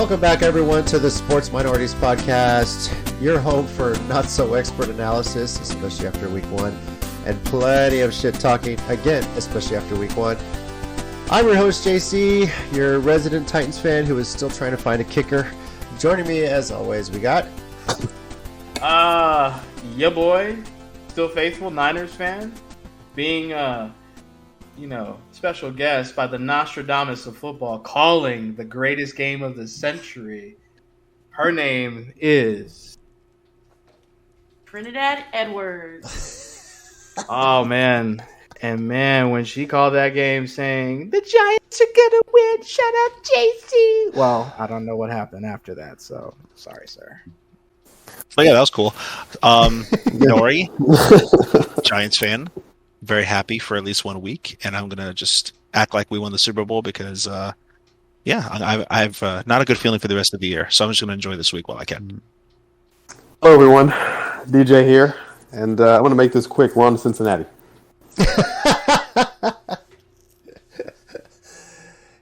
Welcome back, everyone, to the Sports Minorities Podcast, your home for not-so-expert analysis, especially after Week 1, and plenty of shit talking, again, especially after Week 1. I'm your host, JC, your resident Titans fan who is still trying to find a kicker. Joining me, as always, we got... Yeah, boy, still faithful Niners fan, being, special guest by the Nostradamus of football, calling the greatest game of the century. Her name is Trinidad Edwards. Oh, man. And, man, when she called that game saying, the Giants are going to win, shut up, JC. Well, I don't know what happened after that, so sorry, sir. Oh, yeah, that was cool. Nori, Giants fan, very happy for at least 1 week, and I'm going to just act like we won the Super Bowl because, I have not a good feeling for the rest of the year, so I'm just going to enjoy this week while I can. Hello, everyone. DJ here, and I want to make this quick. We're on to Cincinnati.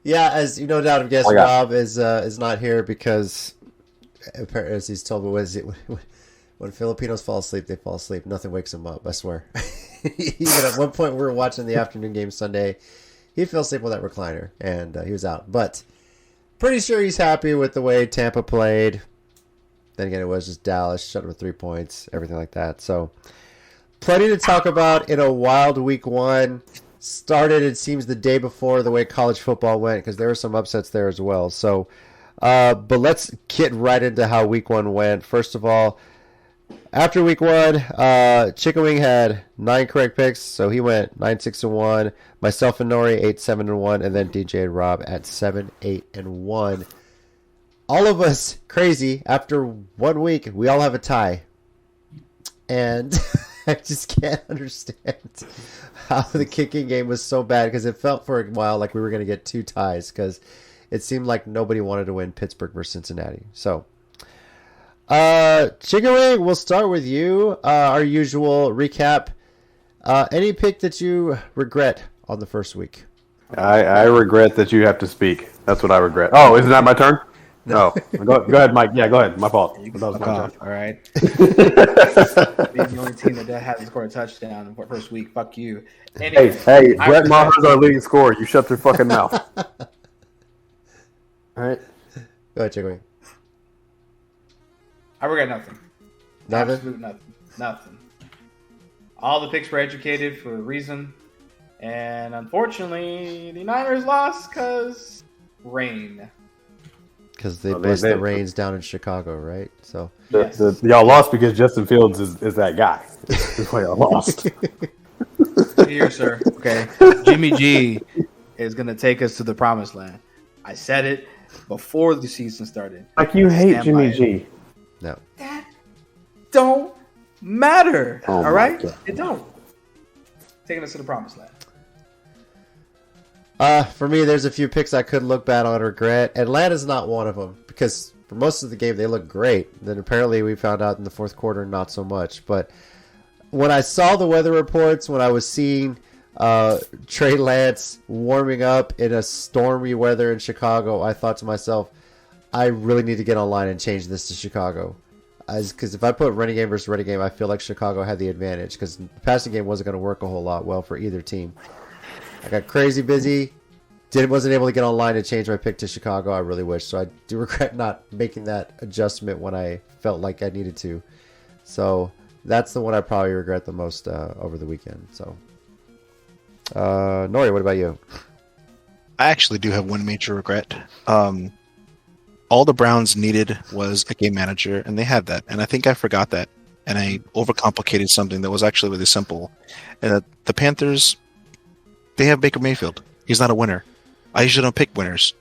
Yeah, as you no doubt have guessed, Rob is not here because, as he's told me, when Filipinos fall asleep, they fall asleep. Nothing wakes them up, I swear. Even at one point, we were watching the afternoon game Sunday. He fell asleep with that recliner, and he was out. But pretty sure he's happy with the way Tampa played. Then again, it was just Dallas, shut him with 3 points, everything like that. So, plenty to talk about in a wild Week 1. Started, it seems, the day before the way college football went, because there were some upsets there as well. So, but let's get right into how Week 1 went. First of all, after Week 1, Chicken Wing had 9 correct picks, so he went 9-6-1. Myself and Nori 8-7-1, and then DJ and Rob at 7-8-1. All of us crazy. After 1 week, we all have a tie, and I just can't understand how the kicking game was so bad, because it felt for a while like we were going to get 2 ties, because it seemed like nobody wanted to win Pittsburgh versus Cincinnati. So, Chicken Wing, we'll start with you. Our usual recap. Any pick that you regret on the first week? I regret that you have to speak. That's what I regret. Oh, isn't that my turn? No. Go ahead, Mike. Yeah, go ahead. My fault. You can fuck off, all right? Being the only team that hasn't scored a touchdown in the first week, fuck you. Anyway, hey, Brett Maher's our leading scorer. You shut your fucking mouth. All right. Go ahead, Chicken Wing. I regret nothing. Nothing? Absolute nothing. All the picks were educated for a reason. And unfortunately, the Niners lost because rain. Because they based the Reigns down in Chicago, right? So y'all lost because Justin Fields is that guy. That's why y'all lost. Here, sir. Okay. Jimmy G is going to take us to the promised land. I said it before the season started. Like you hate Jimmy G. No. That don't matter. Oh all right? God. It don't. Taking us to the promised land. For me, there's a few picks I could look bad on regret. Atlanta's not one of them, because for most of the game they looked great. Then apparently we found out in the fourth quarter not so much. But when I saw the weather reports, when I was seeing Trey Lance warming up in a stormy weather in Chicago, I thought to myself, I really need to get online and change this to Chicago. Because if I put running game versus running game, I feel like Chicago had the advantage, because the passing game wasn't going to work a whole lot well for either team. I got crazy busy. Wasn't able to get online to change my pick to Chicago. I really wish. So I do regret not making that adjustment when I felt like I needed to. So that's the one I probably regret the most over the weekend. So, Nori, what about you? I actually do have one major regret. All the Browns needed was a game manager, and they had that. And I think I forgot that, and I overcomplicated something that was actually really simple. And the Panthers, they have Baker Mayfield. He's not a winner. I usually don't pick winners.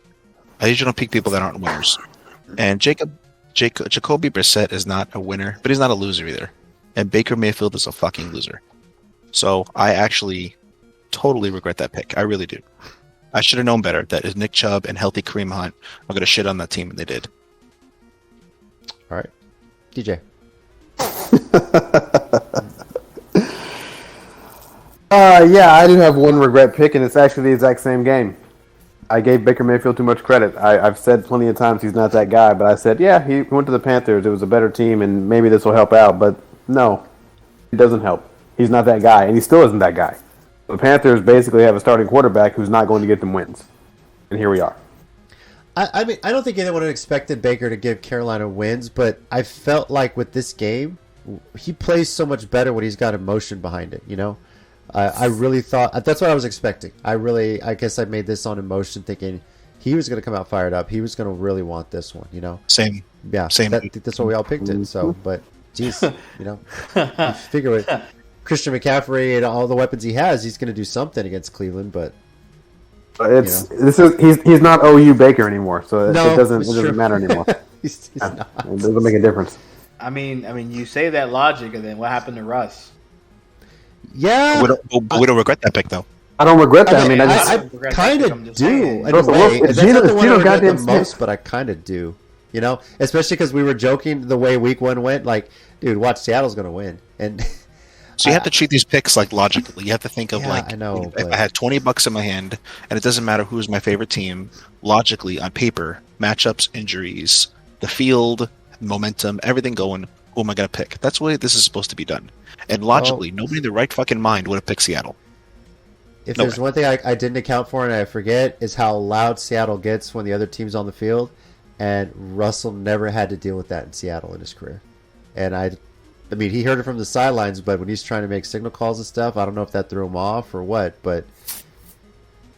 I usually don't pick people that aren't winners. And Jacoby Brissett is not a winner, but he's not a loser either. And Baker Mayfield is a fucking loser. So I actually totally regret that pick. I really do. I should have known better that is Nick Chubb and healthy Kareem Hunt are going to shit on that team, and they did. All right. DJ. Yeah, I do have one regret pick, and it's actually the exact same game. I gave Baker Mayfield too much credit. I've said plenty of times he's not that guy, but I said, yeah, he went to the Panthers. It was a better team, and maybe this will help out. But no, it doesn't help. He's not that guy, and he still isn't that guy. The Panthers basically have a starting quarterback who's not going to get them wins. And here we are. I mean, I don't think anyone expected Baker to give Carolina wins, but I felt like with this game, he plays so much better when he's got emotion behind it, you know? I really thought that's what I was expecting. I guess I made this on emotion, thinking he was going to come out fired up. He was going to really want this one, you know. Same. Yeah, same. That's why we all picked it. So, but geez, you know, you figure it. Christian McCaffrey and all the weapons he has, he's going to do something against Cleveland. But he's not OU Baker anymore, so it doesn't matter anymore. he's not. It doesn't make a difference. I mean, you say that logic, and then what happened to Russ? Yeah, we don't regret that pick though. I don't regret that. I kind of do in a way. That's not the one I regret the most, but I kind of do. You know, especially because we were joking the way Week 1 went. like, dude, watch, Seattle's going to win. And so you have to treat these picks like logically. You have to think of I know, if I had $20 in my hand, and it doesn't matter who's my favorite team. Logically, on paper, matchups, injuries, the field, momentum, everything going. Who am I going to pick? That's the way this is supposed to be done. And logically, nobody in their right fucking mind would have picked Seattle. If there's one thing I didn't account for and I forget is how loud Seattle gets when the other team's on the field, and Russell never had to deal with that in Seattle in his career. And I mean, he heard it from the sidelines, but when he's trying to make signal calls and stuff, I don't know if that threw him off or what, but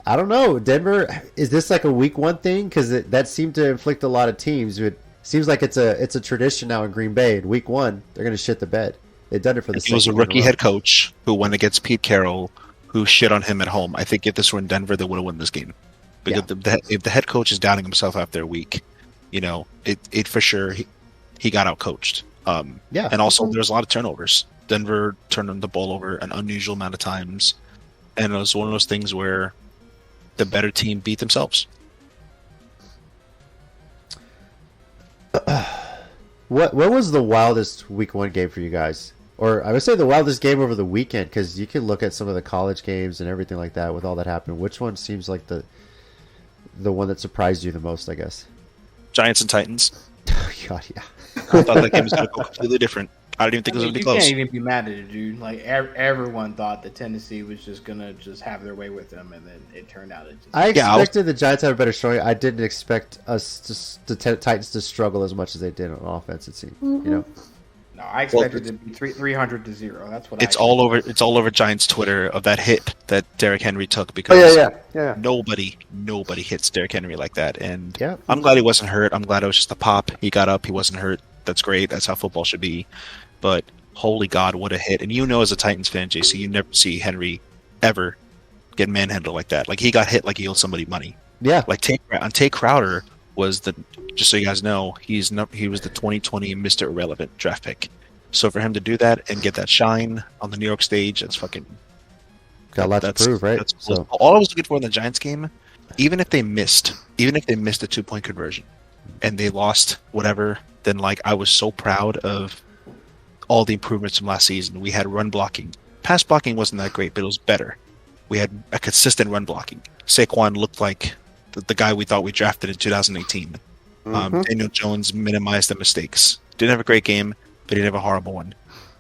I don't know. Denver, is this like a Week 1 thing? Because that seemed to inflict a lot of teams. It seems like it's a tradition now in Green Bay. In Week 1, they're going to shit the bed. They've done it for the second. He was a rookie head coach who went against Pete Carroll, who shit on him at home. I think if this were in Denver, they would have won this game. Because if the head coach is doubting himself after a week, you know, it for sure he got out coached. And also there's a lot of turnovers. Denver turned the ball over an unusual amount of times, and it was one of those things where the better team beat themselves. What was the wildest Week 1 game for you guys? Or I would say the wildest game over the weekend, because you can look at some of the college games and everything like that with all that happening. Which one seems like the one that surprised you the most, I guess? Giants and Titans. God, yeah. I thought that game was going to go completely different. I didn't even think it was going to be close. You can't even be mad at it, dude. Like, everyone thought that Tennessee was just going to have their way with them, and then it turned out it just... I expected the Giants to have a better showing. I didn't expect the Titans to struggle as much as they did on offense, it seemed. You know? No, I expected it to be 300-0. That's what it's all over. It's all over Giants Twitter of that hit that Derrick Henry took, because nobody hits Derrick Henry like that. And I'm glad he wasn't hurt. I'm glad it was just a pop. He got up. He wasn't hurt. That's great. That's how football should be. But holy God, what a hit! And you know, as a Titans fan, JC, you never see Henry ever get manhandled like that. Like, he got hit like he owed somebody money. Yeah. Like Tay Crowder was just so you guys know, he was the 2020 Mr. Irrelevant draft pick. So for him to do that and get that shine on the New York stage, that's fucking got a lot to prove, right? So all I was looking for in the Giants game, even if they missed a 2-point conversion and they lost whatever, then like I was so proud of all the improvements from last season. We had run blocking. Pass blocking wasn't that great, but it was better. We had a consistent run blocking. Saquon looked like the guy we thought we drafted in 2018. Daniel Jones minimized the mistakes. Didn't have a great game, but he didn't have a horrible one.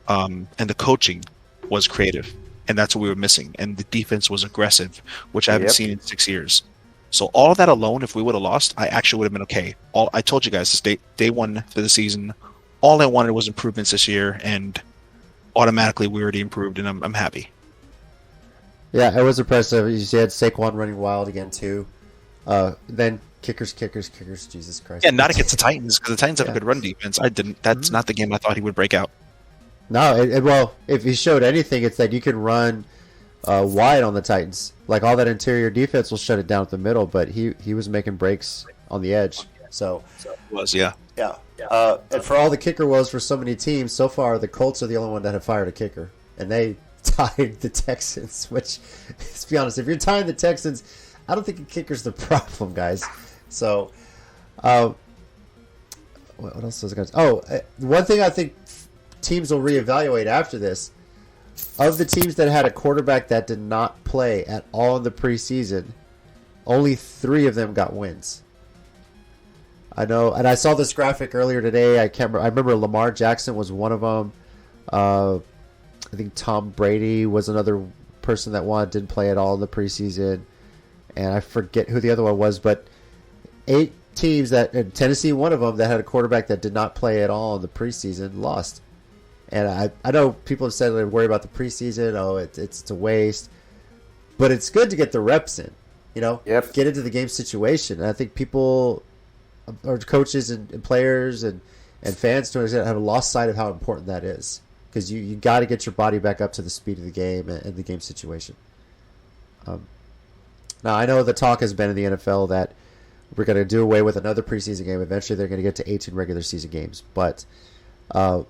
And the coaching was creative, and that's what we were missing. And the defense was aggressive, which I haven't seen in 6 years. So all that alone, if we would have lost, I actually would have been okay. I told you guys this day one for the season, all I wanted was improvements this year, and automatically we already improved, and I'm happy. Yeah, it was impressive. You had Saquon running wild again too. Then kickers, Jesus Christ. Yeah, not against the Titans, because the Titans have a good run defense. That's not the game I thought he would break out. No, well, if he showed anything, it's that you can run wide on the Titans. Like, all that interior defense will shut it down at the middle, but he was making breaks on the edge. So it was, yeah. And for all the kicker woes for so many teams, so far the Colts are the only one that have fired a kicker, and they tied the Texans. Which, let's be honest, if you're tying the Texans, I don't think a kicker's the problem, guys. So, what else was I going to say? Oh, one thing I think teams will reevaluate after this, of the teams that had a quarterback that did not play at all in the preseason, only 3 of them got wins. I know, and I saw this graphic earlier today. I remember Lamar Jackson was one of them. I think Tom Brady was another person that didn't play at all in the preseason, and I forget who the other one was. But 8 teams and Tennessee, one of them, that had a quarterback that did not play at all in the preseason, lost. And I know people have said they worry about the preseason. Oh, it's a waste, but it's good to get the reps in. Get into the game situation. And I think people, or coaches and players and fans to have lost sight of how important that is, because you got to get your body back up to the speed of the game and the game situation. Now, I know the talk has been in the NFL that we're going to do away with another preseason game. Eventually, they're going to get to 18 regular season games. But do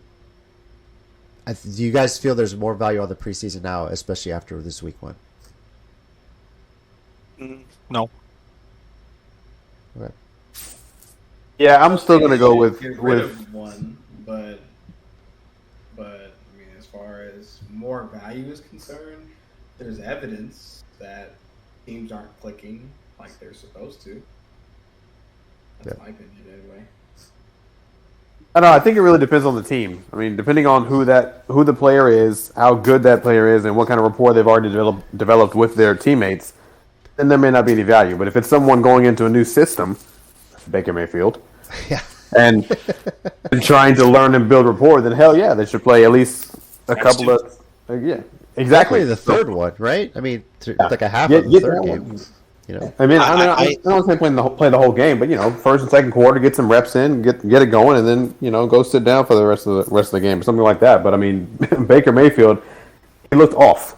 you guys feel there's more value on the preseason now, especially after this week 1? No. Okay. Yeah, I'm still going to go with one, but I mean, as far as more value is concerned, there's evidence that teams aren't clicking like they're supposed to. That's my opinion, anyway. I don't know. I think it really depends on the team. I mean, depending on who the player is, how good that player is, and what kind of rapport they've already developed with their teammates, then there may not be any value. But if it's someone going into a new system, Baker Mayfield, and trying to learn and build rapport, then hell yeah, they should play at least a couple of exactly the third one, right? I mean, like a half of the third game. I mean, I don't say play the whole game, but first and second quarter, get some reps in, get it going, and then go sit down for the rest of the game, something like that. But I mean, Baker Mayfield, he looked off,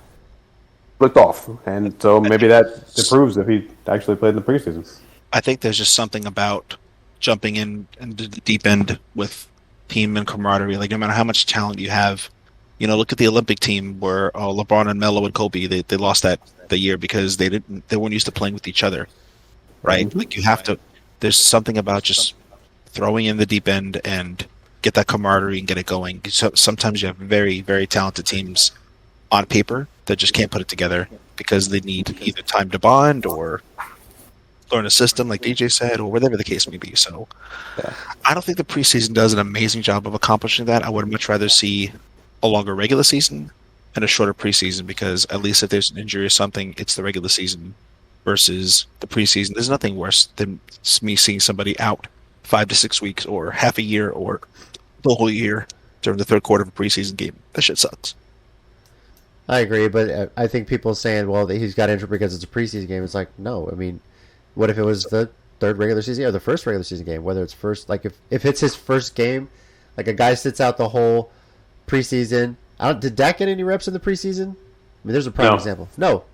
and so maybe that improves if he actually played in the preseason. I think there's just something about jumping into the deep end with team and camaraderie. Like, no matter how much talent you have, look at the Olympic team where LeBron and Melo and Kobe, they lost that the year because they weren't used to playing with each other, right? Mm-hmm. Like, you have to. There's something about just throwing in the deep end and get that camaraderie and get it going. So sometimes you have very, very talented teams on paper that just can't put it together because they need either time to bond or learn a system, like DJ said, or whatever the case may be. So I don't think the preseason does an amazing job of accomplishing that. I would much rather see a longer regular season and a shorter preseason, because at least if there's an injury or something, it's the regular season versus the preseason. There's nothing worse than me seeing somebody out 5 to 6 weeks or half a year or the whole year during the third quarter of a preseason game. That shit sucks. I agree, but I think people saying, well, he's got injured because it's a preseason game. It's like, no. I mean, what if it was the third regular season or the first regular season game? Whether it's first, like if it's his first game, like a guy sits out the whole preseason. Did Dak get any reps in the preseason? I mean, there's a prime example. No.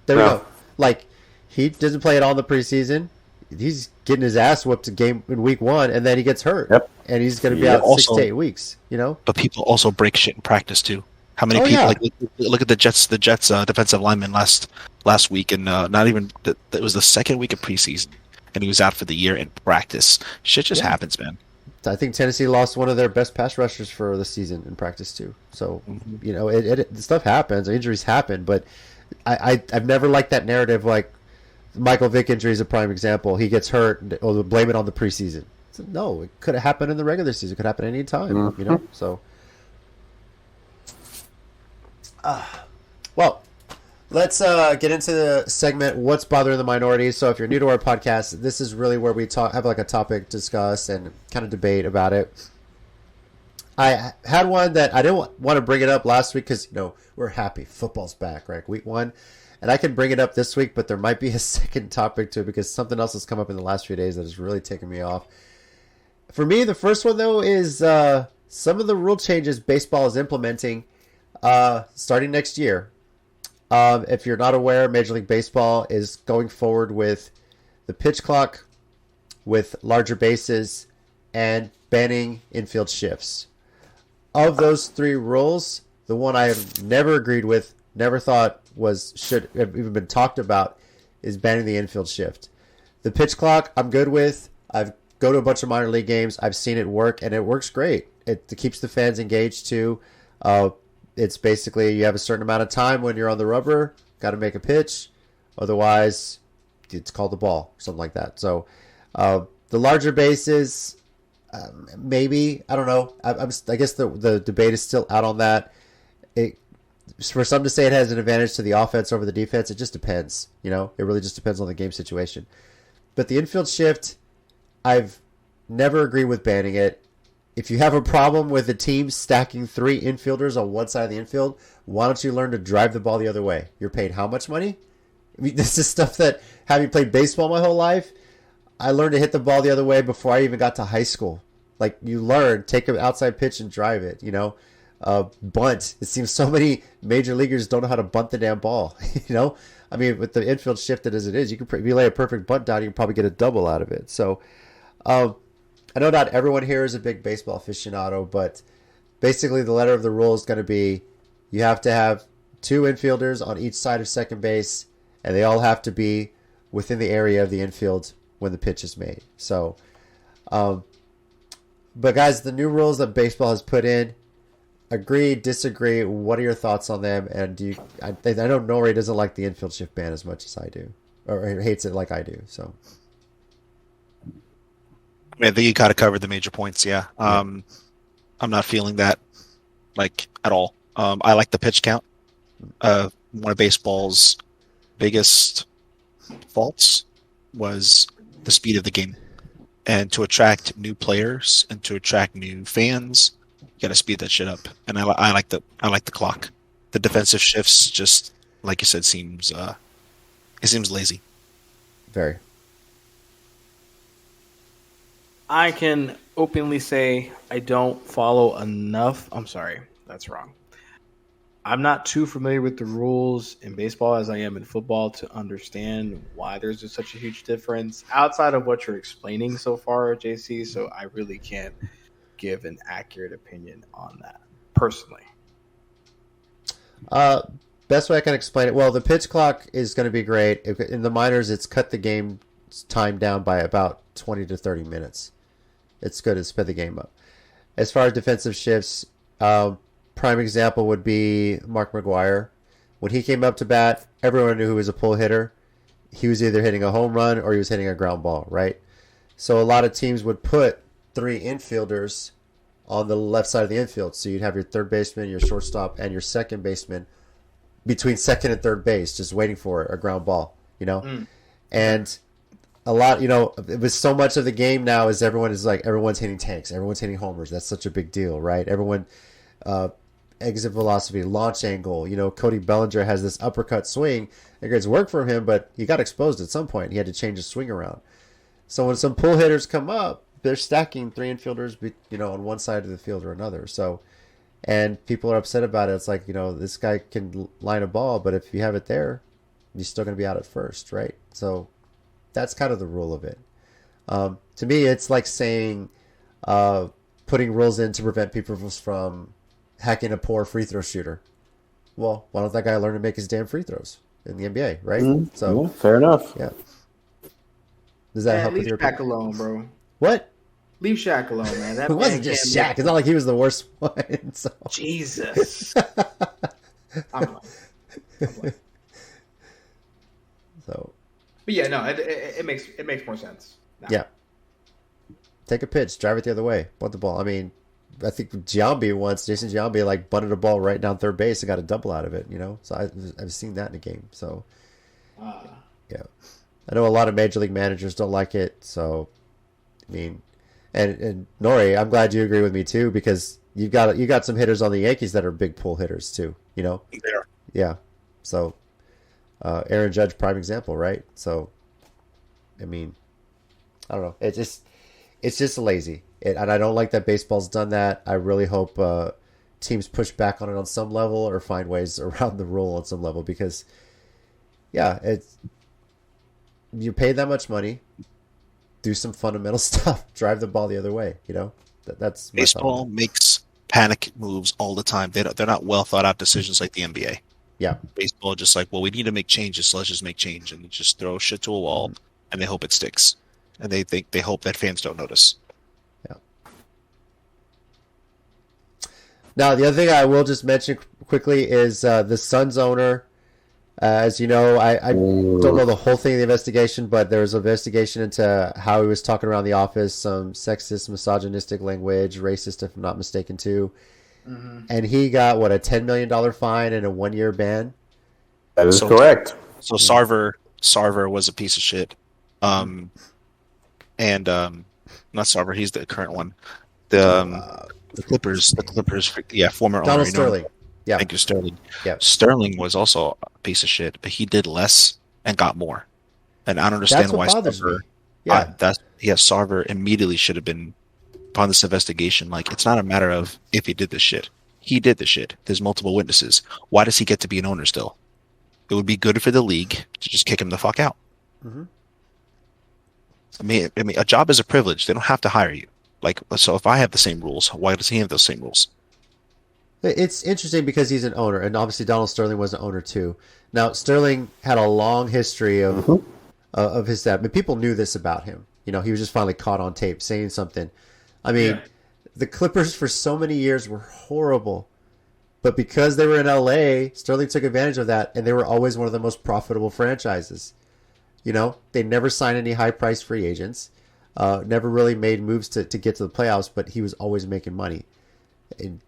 There we go. Like, he doesn't play at all in the preseason. He's getting his ass whooped in week 1, and then he gets hurt. Yep. And he's going to be out also, 6 to 8 weeks, But people also break shit in practice, too. How many people, like, look at the Jets defensive lineman last week, and not even, it was the second week of preseason, and he was out for the year in practice. Shit just happens, man. I think Tennessee lost one of their best pass rushers for the season in practice too. So, stuff happens, injuries happen, but I've never liked that narrative. Like, Michael Vick injury is a prime example. He gets hurt, or blame it on the preseason. So, no, it could have happened in the regular season. It could happen any time, So, well, let's get into the segment, What's Bothering the Minorities. So if you're new to our podcast, this is really where we have like a topic to discuss and kind of debate about it. I had one that I didn't want to bring it up last week because, we're happy. Football's back, right? Week 1. And I can bring it up this week, but there might be a second topic to it because something else has come up in the last few days that has really taken me off. For me, the first one, though, is some of the rule changes baseball is implementing starting next year. If you're not aware, Major League Baseball is going forward with the pitch clock, with larger bases, and banning infield shifts. Of those 3 rules, the one I have never agreed with, never thought should have even been talked about, is banning the infield shift. The pitch clock, I'm good with. I've go to a bunch of minor league games. I've seen it work, and it works great. It keeps the fans engaged too. It's basically you have a certain amount of time when you're on the rubber, got to make a pitch. Otherwise, it's called the ball, something like that. So the larger bases, maybe, I don't know. I guess the debate is still out on that. For some to say it has an advantage to the offense over the defense, it just depends. It really just depends on the game situation. But the infield shift, I've never agreed with banning it. If you have a problem with a team stacking 3 infielders on one side of the infield, why don't you learn to drive the ball the other way? You're paid how much money? I mean, this is stuff that, having played baseball my whole life, I learned to hit the ball the other way before I even got to high school. Like, you learn, take an outside pitch and drive it, bunt. It seems so many major leaguers don't know how to bunt the damn ball, I mean, with the infield shifted as it is, if you lay a perfect bunt down, you can probably get a double out of it. So, I know not everyone here is a big baseball aficionado, but basically the letter of the rule is going to be you have to have 2 infielders on each side of second base, and they all have to be within the area of the infield when the pitch is made. So, but guys, the new rules that baseball has put in, agree, disagree, what are your thoughts on them? And I know Nori doesn't like the infield shift ban as much as I do, or hates it like I do, so. I think you kind of covered the major points. Yeah. I'm not feeling that at all. I like the pitch count. One of baseball's biggest faults was the speed of the game, and to attract new players and to attract new fans, you got to speed that shit up. And I like the clock. The defensive shifts just, like you said, seems lazy. Very. I can openly say I don't follow enough. I'm sorry, that's wrong. I'm not too familiar with the rules in baseball as I am in football to understand why there's just such a huge difference outside of what you're explaining so far, JC. So I really can't give an accurate opinion on that personally. Best way I can explain it. Well, the pitch clock is going to be great. In the minors, it's cut the game time down by about 20 to 30 minutes. It's good to sped the game up. As far as defensive shifts, prime example would be Mark McGwire. When he came up to bat, everyone knew he was a pull hitter. He was either hitting a home run or he was hitting a ground ball, right? So a lot of teams would put 3 infielders on the left side of the infield. So you'd have your third baseman, your shortstop, and your second baseman between second and third base, just waiting for a ground ball, And a lot, it was so much of the game now is everyone's hitting tanks, everyone's hitting homers. That's such a big deal, right? Everyone, exit velocity, launch angle. Cody Bellinger has this uppercut swing. It's worked for him, but he got exposed at some point. He had to change his swing around. So when some pull hitters come up, they're stacking 3 infielders, on one side of the field or another. So, and people are upset about it. It's like, this guy can line a ball, but if you have it there, you're still going to be out at first, right? So that's kind of the rule of it. To me, it's like saying putting rules in to prevent people from hacking a poor free throw shooter. Well, why don't that guy learn to make his damn free throws in the NBA, right? Mm-hmm. So yeah, fair enough. Yeah. Does that help with your Leave Shaq alone, bro. What? Leave Shaq alone, man. That it wasn't just Shaq. It's not like he was the worst one. So. Jesus. I'm like. So. But yeah, no, it makes more sense. No. Yeah. Take a pitch, drive it the other way, bunt the ball. I mean, I think Jason Giambi bunted a ball right down third base and got a double out of it. So I've seen that in a game. So yeah, I know a lot of major league managers don't like it. So I mean, and Nori, I'm glad you agree with me too, because you got some hitters on the Yankees that are big pull hitters too. They are. Yeah. So Aaron Judge, prime example, right? So I mean, I don't know. It's just lazy. And I don't like that baseball's done that. I really hope teams push back on it on some level or find ways around the rule on some level, because, yeah, you pay that much money, do some fundamental stuff, drive the ball the other way. That's baseball makes panic moves all the time. They're not well thought out decisions like the NBA. Yeah, baseball just like, well, we need to make changes, so let's just make change, and just throw shit to a wall, and they hope it sticks, and they hope that fans don't notice. Yeah. Now, the other thing I will just mention quickly is the Suns owner As you know, I don't know the whole thing of the investigation, but there was an investigation into how he was talking around the office, some sexist, misogynistic language, racist, if I'm not mistaken, too. Mm-hmm. And he got, what, a $10 million fine and a 1-year ban? That is correct. So Sarver was a piece of shit. Not Sarver, he's the current one. The Clippers, former Donald owner. Sterling. Yeah. Thank you, Sterling. Yeah. Sterling was also a piece of shit, but he did less and got more. And I don't understand why Sarver. Yeah. Sarver immediately should have been upon this investigation. Like, it's not a matter of if he did this shit. He did the shit. There's multiple witnesses. Why does he get to be an owner still? It would be good for the league to just kick him the fuck out. Mm-hmm. I mean, a job is a privilege. They don't have to hire you. Like, so if I have the same rules, why does he have those same rules? It's interesting because he's an owner, and obviously Donald Sterling was an owner too. Now, Sterling had a long history of his dad. I mean, people knew this about him. You know, he was just finally caught on tape saying something. I mean, the Clippers for so many years were horrible. But because they were in LA, Sterling took advantage of that, and they were always one of the most profitable franchises. You know, they never signed any high-priced free agents, never really made moves to get to the playoffs, but he was always making money. And,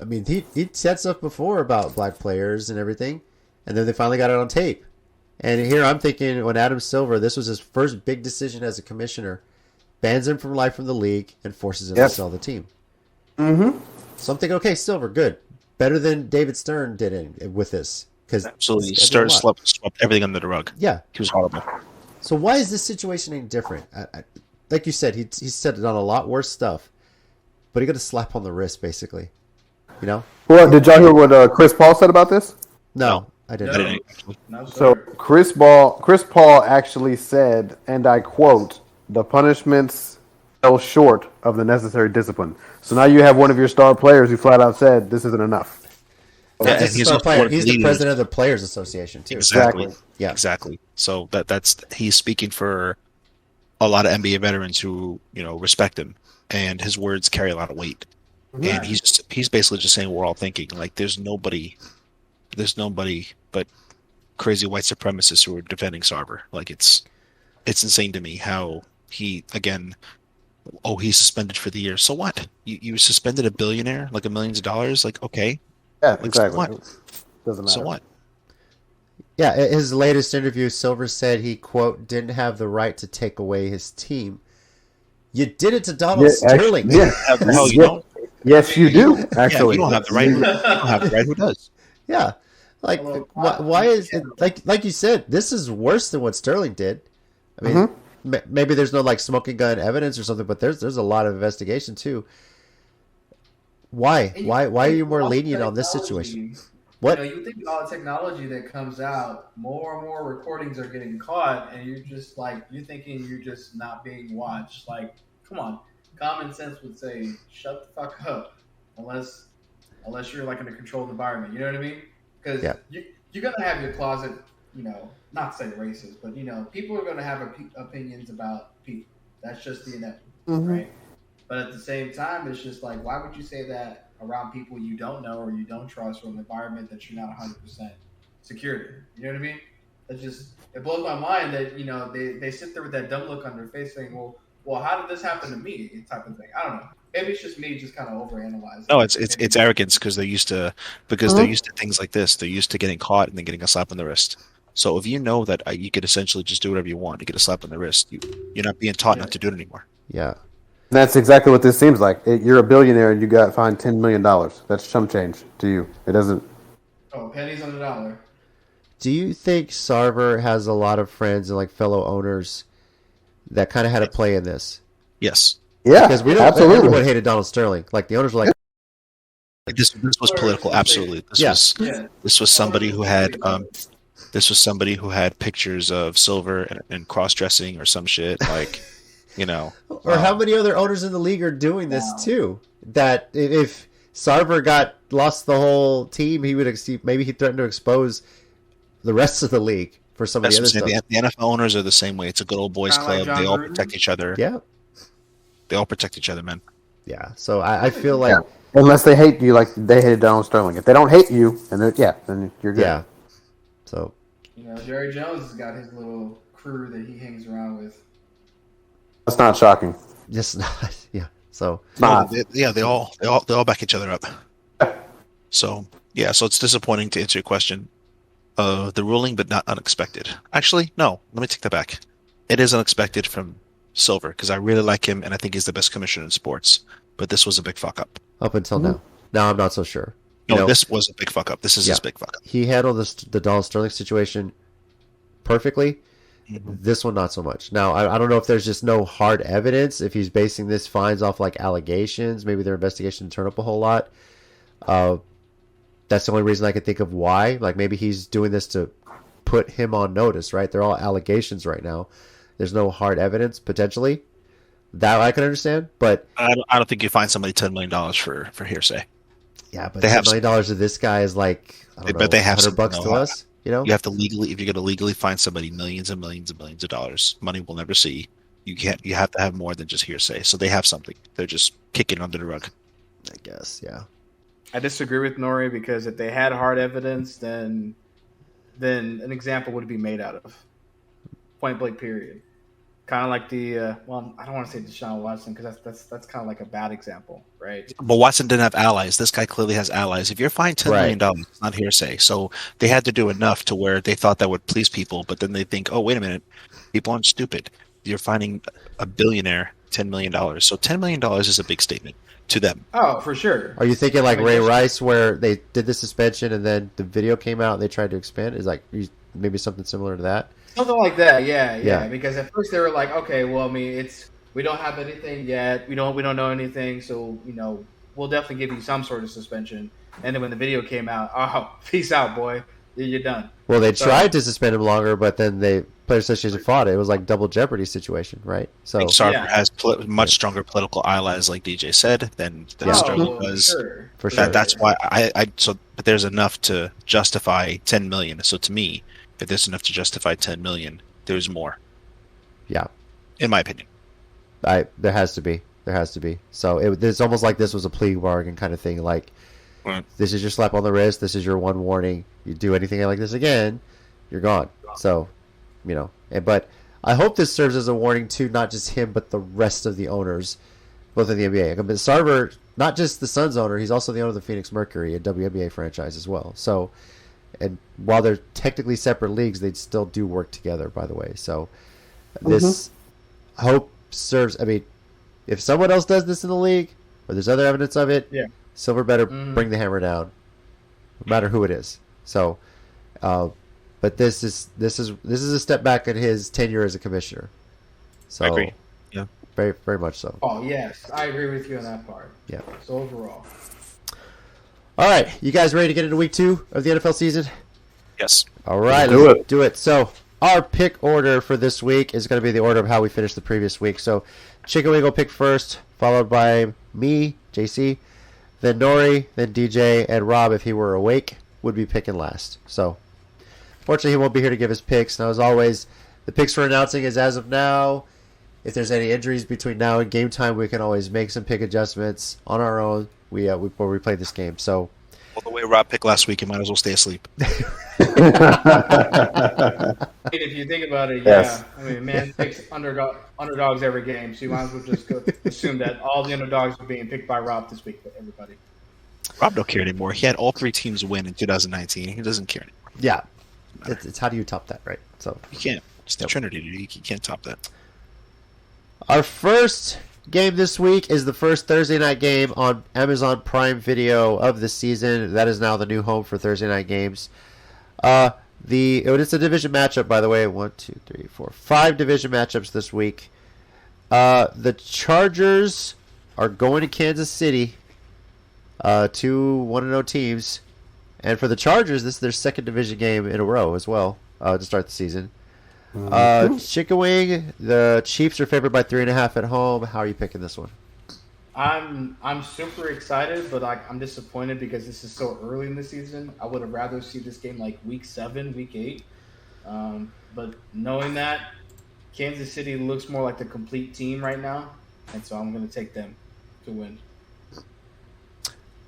I mean, he said stuff before about black players and everything, and then they finally got it on tape. And here I'm thinking, when Adam Silver, this was his first big decision as a commissioner, bans him from life from the league and forces him to sell the team. Mm-hmm. So I'm thinking, okay, Silver, good. Better than David Stern did with this. Absolutely. Stern swept everything under the rug. Yeah. He was horrible. So why is this situation any different? Like you said, he said it on a lot worse stuff, but he got a slap on the wrist, basically. You know? Well, did y'all hear what Chris Paul said about this? No, I didn't. No, so Chris Paul actually said, and I quote, "The punishments fell short of the necessary discipline." So now you have one of your star players who flat out said this isn't enough. Yeah, he's the president of the Players Association too. Exactly. Yeah. Exactly. So that's he's speaking for a lot of NBA veterans who, you know, respect him, and his words carry a lot of weight. Right. And he's basically just saying what we're all thinking. Like, there's nobody but crazy white supremacists who are defending Sarver. Like, it's insane to me how he, again, he's suspended for the year. So what? You suspended a billionaire, like $millions of dollars? Like, okay. Yeah, like, exactly. So what? Doesn't matter. So what? Yeah, in his latest interview, Silver said he, quote, didn't have the right to take away his team. You did it to Donald Sterling. Yes, you do, actually. You don't have the right. You don't have the right. Who does? Yeah. Like, why is it, like you said, this is worse than what Sterling did. I mean, maybe there's no, like, smoking gun evidence or something, but there's a lot of investigation, too. Why? Why are you more lenient on this situation? What? You know, you think all the technology that comes out, more and more recordings are getting caught, and you're just like, you're thinking you're just not being watched. Like, come on. Common sense would say, shut the fuck up, unless you're like in a controlled environment. You know what I mean? Because you're gonna have your closet. You know, not to say racist, but you know, people are gonna have opinions about people. That's just the inevitable, right? But at the same time, it's just like, why would you say that around people you don't know or you don't trust, or an environment that you're not 100% secure in? You know what I mean? It blows my mind that, you know, they sit there with that dumb look on their face saying, well, how did this happen to me? Type of thing. I don't know. Maybe it's just me just kind of overanalyzing. No, it's arrogance because they're used to things like this. They're used to getting caught and then getting a slap on the wrist. So if you know that you could essentially just do whatever you want, you get a slap on the wrist. You're not being taught not to do it anymore. Yeah. That's exactly what this seems like. You're a billionaire and you got fined $10 million. That's chump change to you. It doesn't. Oh, pennies on the dollar. Do you think Sarver has a lot of friends and like fellow owners that kind of had a play in this? Yes. Yeah, because absolutely. Everyone hated Donald Sterling. Like the owners were like, this was political. Absolutely. This was somebody who had pictures of Silver and cross dressing or some shit like. You know, or how many other owners in the league are doing this too? That if Sarver lost the whole team, maybe he threatened to expose the rest of the league for some of the other stuff. The NFL owners are the same way. It's a good old boys club. They all protect each other. Yeah, they all protect each other, man. Yeah. So I feel like unless they hate you, like they hated Donald Sterling. If they don't hate you, then you're good. Yeah. So, Jerry Jones has got his little crew that he hangs around with. That's not shocking. just not, yeah. So, They all back each other up. So so it's disappointing to answer your question. The ruling, but not unexpected. Actually, no. Let me take that back. It is unexpected from Silver because I really like him and I think he's the best commissioner in sports. But this was a big fuck up. up until now. Now I'm not so sure. No, this was a big fuck up. This is his big fuck up. He handled the Donald Sterling situation perfectly. This one, not so much. Now, I don't know if there's just no hard evidence, if he's basing this fines off like allegations. Maybe their investigation didn't turn up a whole lot. That's the only reason I could think of why. Like maybe he's doing this to put him on notice, right? They're all allegations right now. There's no hard evidence, potentially. That I can understand, but I don't think you find somebody $10 million for hearsay. yeah, but They have $10 million to this guy is like, I don't know, But they have $100 to us. You have to legally, if you're going to legally find somebody millions and millions and millions of dollars, money we'll never see. You have to have more than just hearsay. So they have something. They're just kicking under the rug. I guess, yeah. I disagree with Nori because if they had hard evidence, then an example would be made out of. Point blank, period. Kind of like the I don't want to say Deshaun Watson because that's kind of like a bad example, right? But Watson didn't have allies. This guy clearly has allies. If you're fined $10 million, it's not hearsay. So they had to do enough to where they thought that would please people, but then they think, oh, wait a minute, people aren't stupid. You're finding a billionaire $10 million. So $10 million is a big statement to them. Oh, for sure. Are you thinking like Ray Rice, where they did the suspension and then the video came out and they tried to expand? Is like maybe something similar to that? Something like that, yeah. Because at first they were like, okay, well, I mean, we don't have anything yet. We don't know anything, so we'll definitely give you some sort of suspension. And then when the video came out, oh, peace out, boy, you're done. Well, they tried to suspend him longer, but then the Players Association fought it. It was like double jeopardy situation, right? So Sarver has much stronger political allies, like DJ said, than Sterling does. For sure. That's why but there's enough to justify $10 million. So to me, if there's enough to justify $10 million, there's more. Yeah, in my opinion, there has to be. So it's almost like this was a plea bargain kind of thing. Like, this is your slap on the wrist. This is your one warning. You do anything like this again, you're gone. So, but I hope this serves as a warning to not just him, but the rest of the owners, both in the NBA. I mean, Sarver, not just the Suns owner, he's also the owner of the Phoenix Mercury, a WNBA franchise as well. So. And while they're technically separate leagues, they still do work together, by the way. So this hope serves. I mean, if someone else does this in the league, or there's other evidence of it, Silver better bring the hammer down, no matter who it is. So, but this is a step back in his tenure as a commissioner. So, I agree. Yeah, very very much so. Oh yes, I agree with you on that part. Yeah. So overall. All right, you guys ready to get into week 2 of the NFL season? Yes. All right, let's do it. So our pick order for this week is going to be the order of how we finished the previous week. So Chicken Wing will pick first, followed by me, JC, then Nori, then DJ, and Rob, if he were awake, would be picking last. So fortunately, he won't be here to give his picks. Now, as always, the picks we're announcing is as of now. If there's any injuries between now and game time, we can always make some pick adjustments on our own. Before we play this game. So, well, the way Rob picked last week, you might as well stay asleep. If you think about it, yes. I mean, man picks underdogs every game, so you might as well just go assume that all the underdogs are being picked by Rob this week for everybody. Rob don't care anymore. He had all 3 teams win in 2019. He doesn't care anymore. Yeah, it's how do you top that, right? So you can't. It's the Trinity, dude. You can't top that. Our first game this week is the first Thursday night game on Amazon Prime Video of the season. That is now the new home for Thursday night games. It's a division matchup, by the way. 1, 2, 3, 4, 5 division matchups this week. The Chargers are going to Kansas City. 2 1-0 teams, and for the Chargers, this is their second division game in a row as well to start the season. Chicken Wing, the Chiefs are favored by 3.5 at home. How are you picking this one? I'm super excited, but I'm disappointed because this is so early in the season. I would have rather see this game like week 7, week 8. But knowing that, Kansas City looks more like the complete team right now, and so I'm going to take them to win.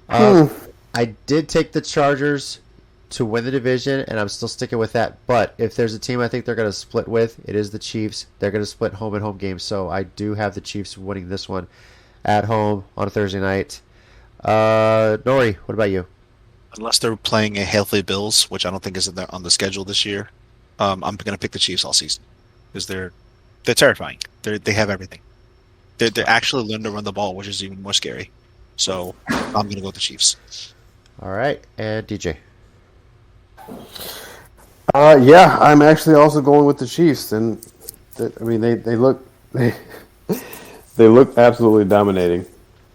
I did take the Chargers to win the division, and I'm still sticking with that. But if there's a team I think they're going to split with, it is the Chiefs. They're going to split home and home games, so I do have the Chiefs winning this one at home on a Thursday night. Nori, what about you? Unless they're playing a healthy Bills, which I don't think is on the schedule this year, I'm going to pick the Chiefs all season because they're terrifying. They have everything. They're actually learning to run the ball, which is even more scary. So I'm going to go with the Chiefs. All right, and DJ. Yeah, I'm actually also going with the Chiefs, and they look absolutely dominating.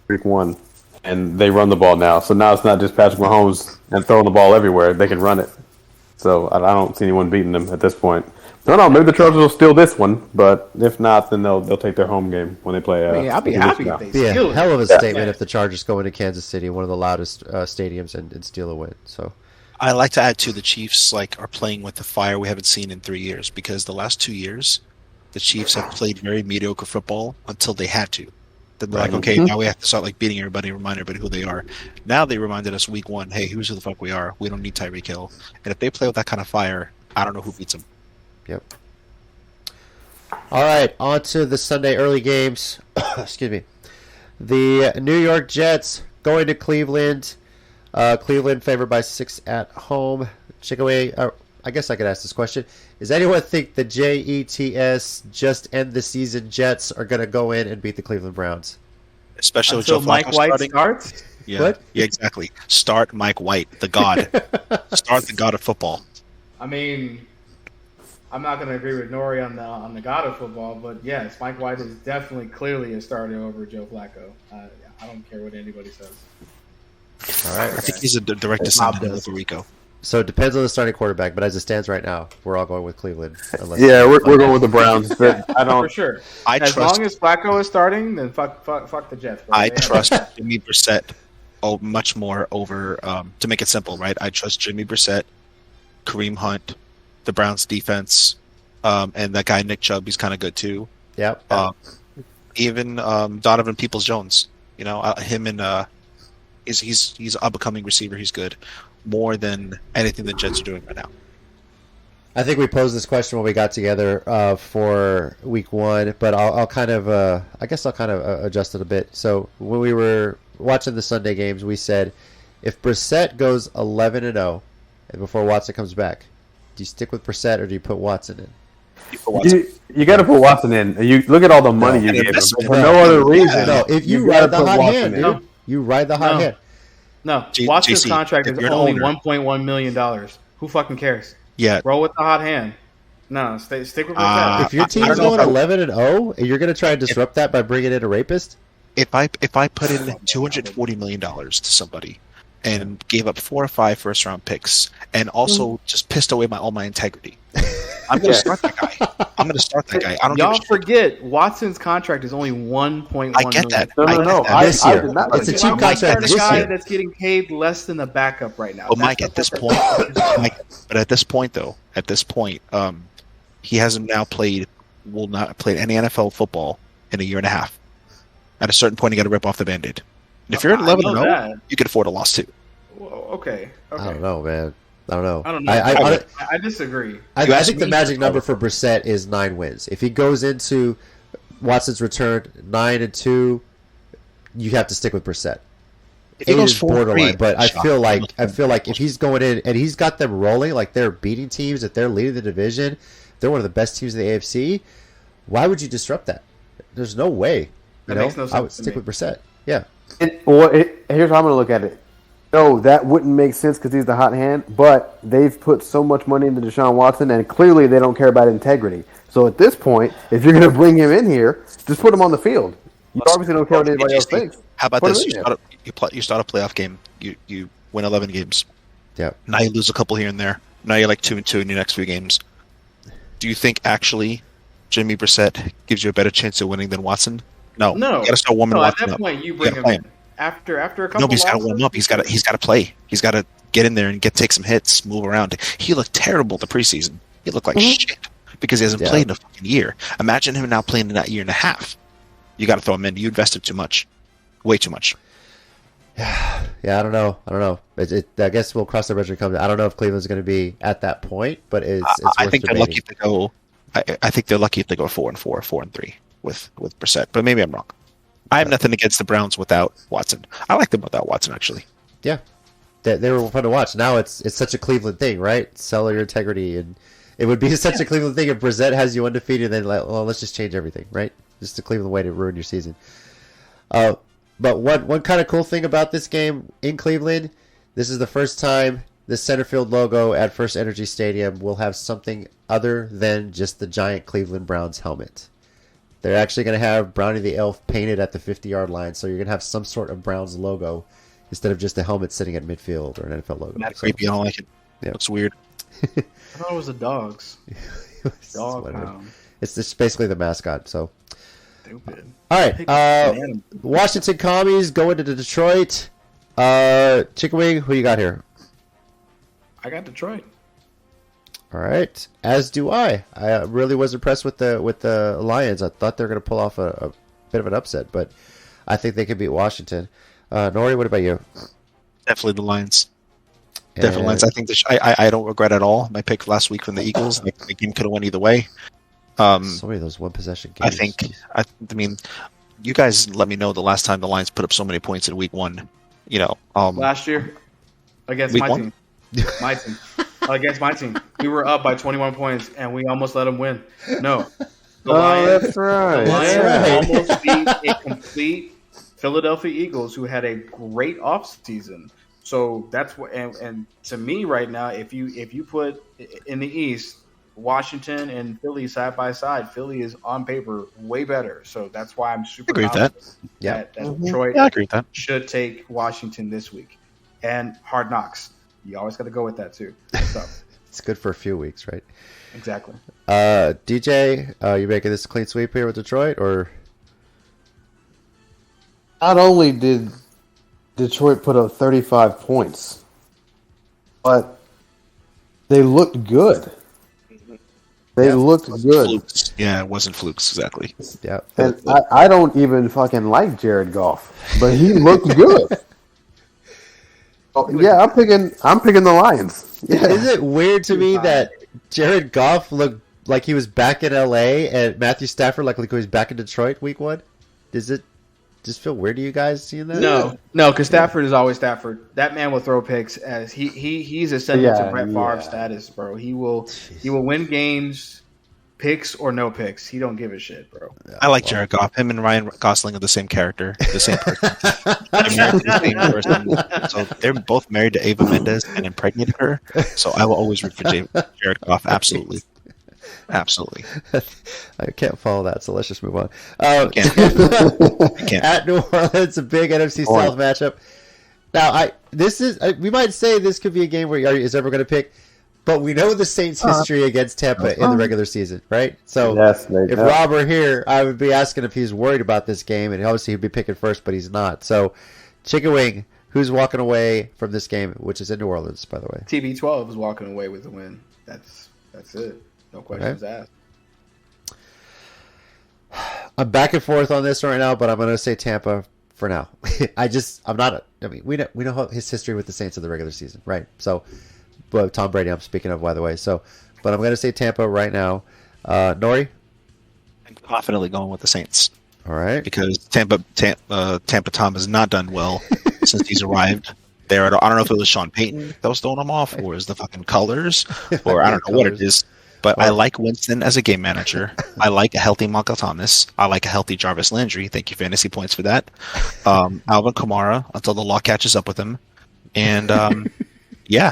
Week 1, and they run the ball now. So now it's not just Patrick Mahomes and throwing the ball everywhere; they can run it. So I don't see anyone beating them at this point. I don't know. Maybe the Chargers will steal this one, but if not, then they'll take their home game when they play. I'll be happy if they steal it. Hell of a statement if the Chargers go into Kansas City, one of the loudest stadiums, and steal a win. So I like to add to the Chiefs are playing with the fire we haven't seen in 3 years, because the last 2 years the Chiefs have played very mediocre football until they had to. Then they're like, okay, now we have to start beating everybody and remind everybody who they are. Now they reminded us week 1, hey, who's who the fuck we are? We don't need Tyreek Hill. And if they play with that kind of fire, I don't know who beats them. Yep. All right, on to the Sunday early games. Excuse me. The New York Jets going to Cleveland. Cleveland favored by 6 at home. Chickaway, I guess I could ask this question. Does anyone think the Jets just end the season Jets are going to go in and beat the Cleveland Browns? Especially until with Joe Mike Flacco White starting. starts? Yeah. What? Yeah, exactly. Start Mike White, the god. Start the god of football. I mean, I'm not going to agree with Nori on the god of football, but yes, Mike White is definitely clearly a starter over Joe Flacco. I don't care what anybody says. All right. I think he's a direct descendant of Rico. So it depends on the starting quarterback, but as it stands right now, we're all going with Cleveland. Yeah, we're going with the Browns. But I don't. For sure. As long as Flacco is starting, then fuck the Jets. Bro. I trust Jimmy Brissett much more over, to make it simple, right? I trust Jimmy Brissett, Kareem Hunt, the Browns defense, and that guy Nick Chubb, he's kind of good too. Yep. Even Donovan Peoples-Jones, him and he's a up-and-coming receiver. He's good. More than anything the Jets are doing right now. I think we posed this question when we got together for week 1, but I'll kind of adjust it a bit. So when we were watching the Sunday games, we said if Brissett goes 11-0 and before Watson comes back, do you stick with Brissett or do you put Watson in? You got to put Watson in. You look at all the money you gave him for no other reason. No, if you ride the hot hand, dude, you ride the hot hand. No, Watson's contract is only $1.1 million. Who fucking cares? Yeah, roll with the hot hand. No, stick with Brissett. If your team's going 11-0, and you're going to try and disrupt that by bringing in a rapist. If I put in $240 million to somebody and gave up 4 or 5 first-round picks and also just pissed away all my integrity, I'm going to start that guy. I don't. Y'all forget Watson's contract is only $1.1 million. I get that. No. This year, it's a cheap contract. This guy that's getting paid less than the backup right now. Well, Mike, at this point, he hasn't will not have played any NFL football in a year and a half. At a certain point, you got to rip off the Band-Aid. And if you're at 11-0, you could afford a loss too. Well, okay. I don't know, man. I don't know. I disagree. I think the magic number for Brissett is 9 wins. If he goes into Watson's return 9-2, you have to stick with Brissett. If he goes borderline, but I feel like if he's going in and he's got them rolling, like they're beating teams, if they're leading the division, they're one of the best teams in the AFC. Why would you disrupt that? There's no way. Makes no sense. I would stick with Brissett. Yeah. Here's how I'm going to look at it. No, that wouldn't make sense because he's the hot hand, but they've put so much money into Deshaun Watson, and clearly they don't care about integrity. So at this point, if you're going to bring him in here, just put him on the field. You obviously don't care what anybody else thinks. How about this? You start a playoff game. You win 11 games. Yeah. Now you lose a couple here and there. Now you're like 2-2 in your next few games. Do you think actually Jimmy Brissett gives you a better chance of winning than Watson? No. You got to start warming Watson up. At that point, you bring him in. After a couple. No, he's got to warm up. He's got to play. He's got to get in there and take some hits, move around. He looked terrible the preseason. He looked like shit because he hasn't played in a fucking year. Imagine him now playing in that year and a half. You got to throw him in. You invested too much, way too much. Yeah, I don't know. I guess we'll cross the bridge when it comes. I don't know if Cleveland's going to be at that point, but it's worth I think debating. they're lucky if they go. I think they're lucky if they go 4-4, 4-3 with Brissett. But maybe I'm wrong. I have nothing against the Browns without Watson. I like them without Watson, actually. Yeah, they were fun to watch. Now it's such a Cleveland thing, right? Sell your integrity, and it would be such a Cleveland thing if Brissett has you undefeated. And then let's just change everything, right? Just the Cleveland way to ruin your season. But one kind of cool thing about this game in Cleveland, this is the first time the center field logo at First Energy Stadium will have something other than just the giant Cleveland Browns helmet. They're actually going to have Brownie the Elf painted at the 50-yard line, so you're going to have some sort of Browns logo instead of just a helmet sitting at midfield or an NFL logo. Not creepy. I don't like it. Yeah. Looks weird. I thought it was the dogs. Dog pound. It's just basically the mascot, so... Stupid. All right, Washington Commies going to Detroit. Chicken Wing, who you got here? I got Detroit. All right, as do I. I really was impressed with the Lions. I thought they were going to pull off a bit of an upset, but I think they can beat Washington. Nori, what about you? Definitely the Lions. Definitely Lions. I think I don't regret at all my pick last week from the Eagles. The game could have went either way. So many of those one possession games. I mean, you guys let me know the last time the Lions put up so many points in week 1. Last year against week my 1? team. Against my team, we were up by 21 points and we almost let them win. No, the Lions, that's right. The Lions That's right. almost beat a complete Philadelphia Eagles who had a great offseason. So that's what, and to me right now, if you put in the East, Washington and Philly side by side, Philly is on paper way better. So that's why I'm super agree with that. that Detroit I agree with that. should take Washington this week. And Hard Knocks. You always got to go with that too. So It's good for a few weeks, right? exactly. DJ, you making this a clean sweep here with Detroit, or? Not only did Detroit put up 35 points, but they looked good. They looked good. Flukes. Yeah, it wasn't flukes, exactly. Yeah. And I don't even fucking like Jared Goff, but he looked good. Yeah, I'm picking the Lions. Yeah. Is it weird to me that Jared Goff looked like he was back in LA and Matthew Stafford like he was back in Detroit week 1? Does it just feel weird to you guys seeing that? No, because Stafford is always Stafford. That man will throw picks as he's ascending to Brett Favre status, bro. He will win games, picks or no picks. He don't give a shit, bro. I like Jared Goff. Him and Ryan Gosling are the same character, the same person. They're married to the same person. So they're both married to Ava Mendes and impregnated her. So I will always root for Jared Goff. Absolutely. Absolutely. I can't follow that, so let's just move on. I can't. At New Orleans, a big NFC South matchup. Now, we might say this could be a game where is ever going to pick, but we know the Saints' history against Tampa in the regular season, right? So if Rob were here, I would be asking if he's worried about this game, and obviously he'd be picking first, but he's not. So, Chicken Wing, who's walking away from this game, which is in New Orleans, by the way? TB12 is walking away with the win. That's it. No questions asked. I'm back and forth on this right now, but I'm going to say Tampa for now. We know how his history with the Saints in the regular season, right? So, but Tom Brady, I'm speaking of, by the way. So, but I'm going to say Tampa right now. Nori? I'm confidently going with the Saints. All right. Because Tampa Tom has not done well since he's arrived there. I don't know if it was Sean Payton that was throwing him off, or is the fucking colors, or I don't know what it is. But I like Winston as a game manager. I like a healthy Michael Thomas. I like a healthy Jarvis Landry. Thank you, fantasy points for that. Alvin Kamara until the law catches up with him. And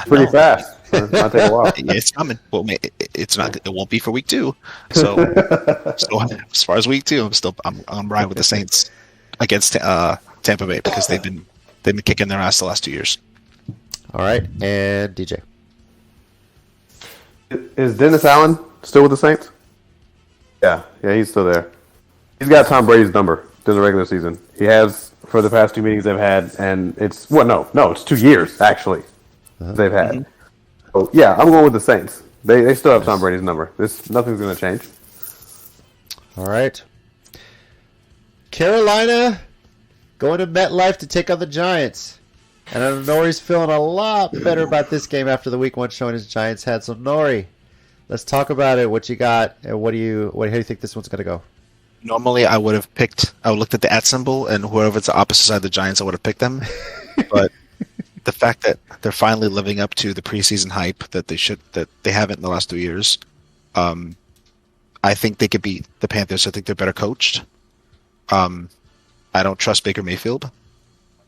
pretty fast. It might take a while. It's coming. Well, it's not. It won't be for week 2. So as far as week 2, I'm riding with the Saints against Tampa Bay because they've been kicking their ass the last 2 years. All right, and DJ. Is Dennis Allen still with the Saints? Yeah, he's still there. He's got Tom Brady's number during the regular season. He has for the past 2 meetings they've had, and it's it's 2 years actually they've had. Mm-hmm. So yeah, I'm going with the Saints. They still have Tom Brady's number. Nothing's going to change. All right, Carolina going to MetLife to take on the Giants. And I know Nori's feeling a lot better about this game after the Week 1 showing his Giants had. So Nori, let's talk about it. What you got, and how do you think this one's going to go? Normally, I would have looked at the @ symbol, and whoever's the opposite side of the Giants, I would have picked them. But the fact that they're finally living up to the preseason hype that they haven't in the last 2 years, I think they could beat the Panthers. I think they're better coached. I don't trust Baker Mayfield.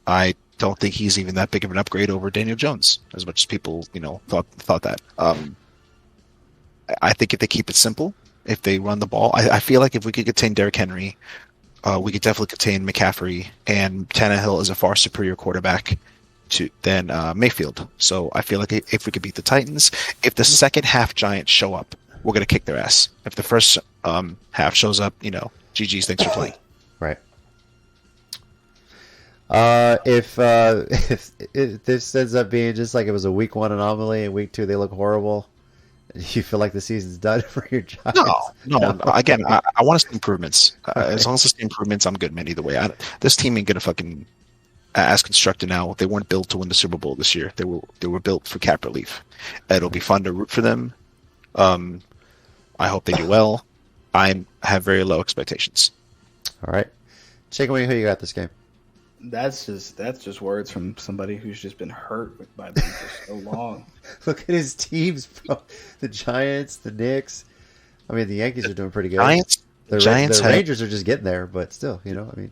I don't think he's even that big of an upgrade over Daniel Jones, as much as people thought that. I think if they keep it simple, if they run the ball, I feel like if we could contain Derrick Henry, we could definitely contain McCaffrey, and Tannehill is a far superior quarterback than Mayfield. So I feel like if we could beat the Titans, if the second half Giants show up, we're going to kick their ass. If the first half shows up, GG's, thanks for playing. Right. If this ends up being just like it was a Week 1 anomaly and Week 2 they look horrible, you feel like the season's done for your Giants? No. Again, I want to see improvements. As long as I see improvements, I'm good, man. Either way, this team ain't gonna fucking as constructed now. They weren't built to win the Super Bowl this year. They were built for cap relief. It'll be fun to root for them. I hope they do well. I have very low expectations. All right, Chicken Wing, who you got this game? That's just words from somebody who's just been hurt by them for so long. Look at his teams, bro. The Giants, the Knicks. I mean, the Yankees are doing pretty good. The Rangers are just getting there, but still, the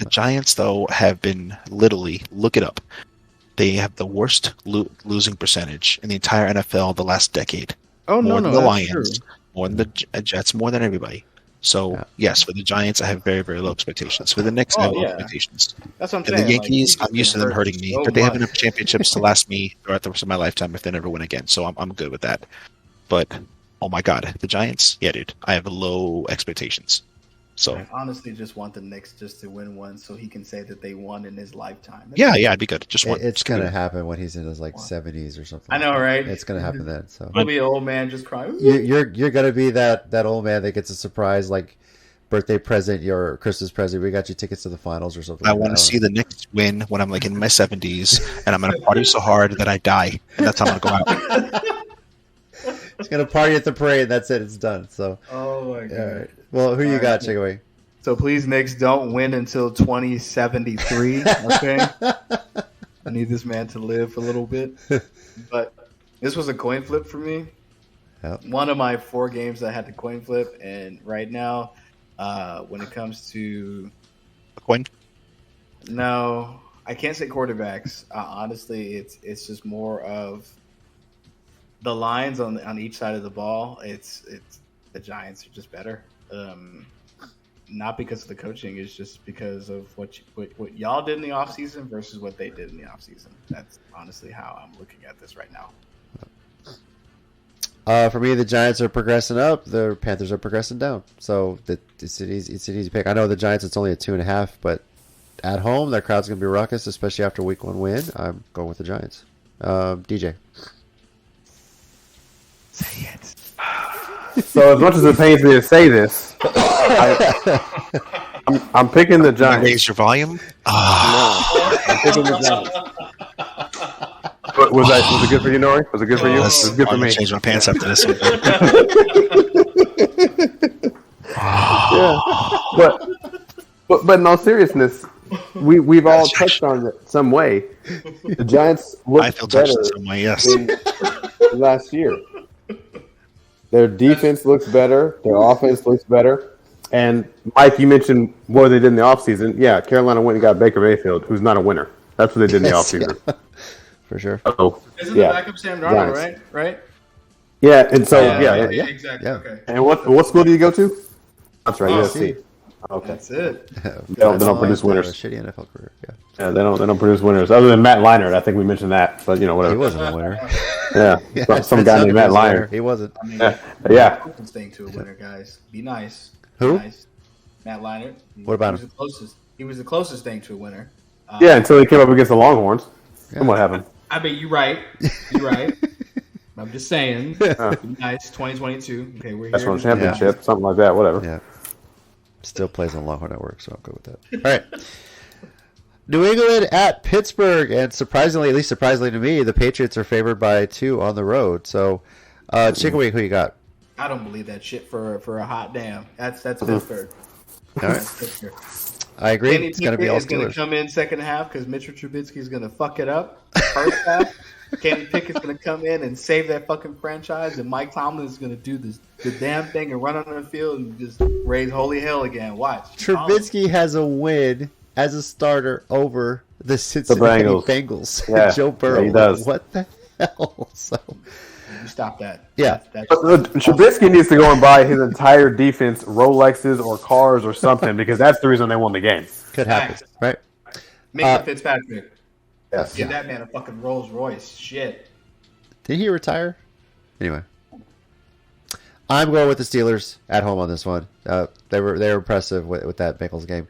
Giants though have been literally, look it up. They have the worst losing percentage in the entire NFL the last decade. Oh more no, than the that's Lions, true. more than the Jets, more than everybody. So, yes, for the Giants, I have very, very low expectations. For the Knicks, I have low expectations. That's what I'm saying. And the Yankees, I'm used to them hurting me, but they have enough championships to last me throughout the rest of my lifetime if they never win again. So I'm good with that. But, oh my God, the Giants? Yeah, dude, I have low expectations. So I honestly just want the Knicks just to win one so he can say that they won in his lifetime. Yeah, I'd be good. Just one. It's going to happen when he's in his 70s or something. I know, right? It's going to happen then. So he'll be an old man just crying. You're going to be that old man that gets a surprise birthday present, your Christmas present. We got you tickets to the finals or something. I want to see the Knicks win when I'm in my 70s, and I'm going to party so hard that I die. And that's how I'm going to go out. He's going to party at the parade. That's it. It's done. So. Oh my God. All right. Well, who you got, Chickaway? So please, Knicks, don't win until 2073. Okay. I need this man to live a little bit. But this was a coin flip for me. Yep. One of my 4 games I had to coin flip, and right now, when it comes to a coin, no, I can't say quarterbacks. Honestly, it's just more of the lines on each side of the ball. It's the Giants are just better. Not because of the coaching, it's just because of what y'all did in the offseason versus what they did in the offseason. That's honestly how I'm looking at this right now. For me, the Giants are progressing up. The Panthers are progressing down. So it's an easy pick. I know the Giants, it's only a 2.5, but at home, their crowd's going to be ruckus, especially after Week 1 win. I'm going with the Giants. DJ. Say it. So as much as it pains me to say this, I'm picking the Giants. Raise your volume. I'm picking the Giants. Was it good for you, Nori? Was it good for you? It was good for me. Change my pants after this one. Yeah, but in all seriousness, we've all touched on it some way. The Giants look better some way, yes. than last year. Their defense looks better. Their offense looks better. And, Mike, you mentioned what they did in the offseason. Yeah, Carolina went and got Baker Mayfield, who's not a winner. That's what they did in the offseason. Yeah. For sure. Isn't the backup Sam Darnold, right? Yeah, and so, yeah. Exactly. Yeah. Okay. And what school do you go to? That's right, USC. Okay. That's it. They don't produce winners. Shitty NFL career, Yeah, they don't produce winners. Other than Matt Leinart, I think we mentioned that. But, whatever. He wasn't a winner. Yeah, some guy named Matt Leinart. He wasn't. I mean, yeah. Closest thing to a winner, guys. Be nice. Who? Be nice. Matt Leinart. What about him? He was the closest thing to a winner. Yeah, until he came up against the Longhorns. Yeah. And what happened? I mean, you're right. I'm just saying. Be nice. 2022. Okay, we're here. National championship, something like that. Whatever. Yeah. Still plays on Longhorn Network, so I'm good with that. All right. New England at Pittsburgh, and surprisingly, at least surprisingly to me, the Patriots are favored by 2 on the road. So, Chicken Wing, who you got? I don't believe that shit for a hot damn. That's Pittsburgh. All right. That's Pittsburgh. I agree. Kenny It's going to be all Pickett is going to Steelers. come in second half because Mitchell Trubisky is going to fuck it up. First half, Kenny Pickett's going to come in and save that fucking franchise, and Mike Tomlin is going to do the damn thing and run on the field and just raise holy hell again. Watch. Trubisky has a win as a starter over the Cincinnati Bengals. Yeah, Joe Burrow. yeah, he does. What the hell? So, You stop that. Yeah. Trubisky needs to go and buy his entire defense Rolexes or cars or something because that's the reason they won the game. could happen, right? Minka Fitzpatrick. Yes. Give that man a fucking Rolls Royce. Shit. Did he retire? Anyway, I'm going with the Steelers at home on this one. They were impressive with that Bengals game.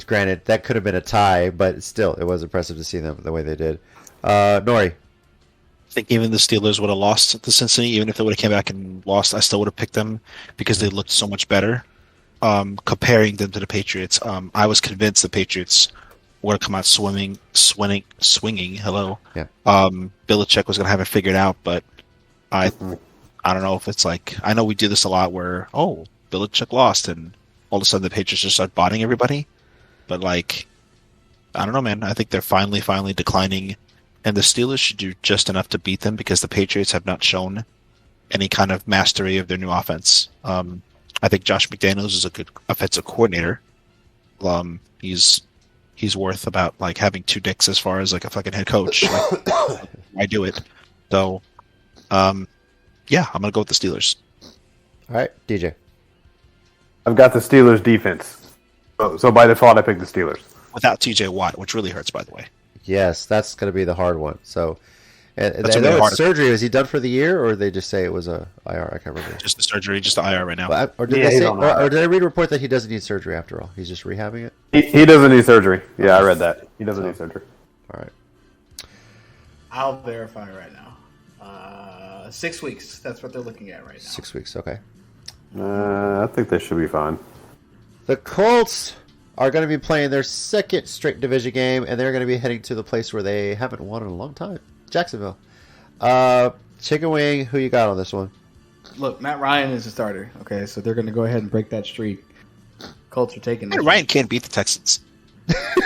Granted, that could have been a tie, but still, it was impressive to see them the way they did. Nori. I think even the Steelers would have lost to Cincinnati, even if they would have came back and lost, I still would have picked them because they looked so much better. Comparing them to the Patriots, I was convinced the Patriots would have come out swinging. Hello, yeah. Belichick was going to have it figured out, but I don't know if it's like, I know we do this a lot where Belichick lost and all of a sudden the Patriots just start botting everybody, but like, I don't know, man. I think they're finally declining. And the Steelers should do just enough to beat them because the Patriots have not shown any kind of mastery of their new offense. I think Josh McDaniels is a good offensive coordinator. He's worth about like having 2 dicks as far as like a fucking head coach. Like, I do it. So, yeah, I'm gonna go with the Steelers. All right, DJ. I've got the Steelers defense, so by default I picked the Steelers Without TJ Watt, which really hurts, by the way. Yes, that's going to be the hard one. So, and That's gonna be hard. surgery. Was he done for the year, or they just say it was a IR? I can't remember. Just the surgery, just the IR right now. But, or did Yeah, they he's say, on IR. or did I read a report that he doesn't need surgery after all? He's just rehabbing it. He doesn't need surgery. Yeah, I read that. He doesn't need surgery. All right. I'll verify right now. 6 weeks. That's what they're looking at right now. 6 weeks. Okay. I think they should be fine. The Colts are going to be playing their second straight division game, and they're going to be heading to the place where they haven't won in a long time, Jacksonville. Chicken Wing, who you got on this one? Look, Matt Ryan is a starter. Okay, so they're going to go ahead and break that streak. Colts are taking this. Ryan can't beat the Texans.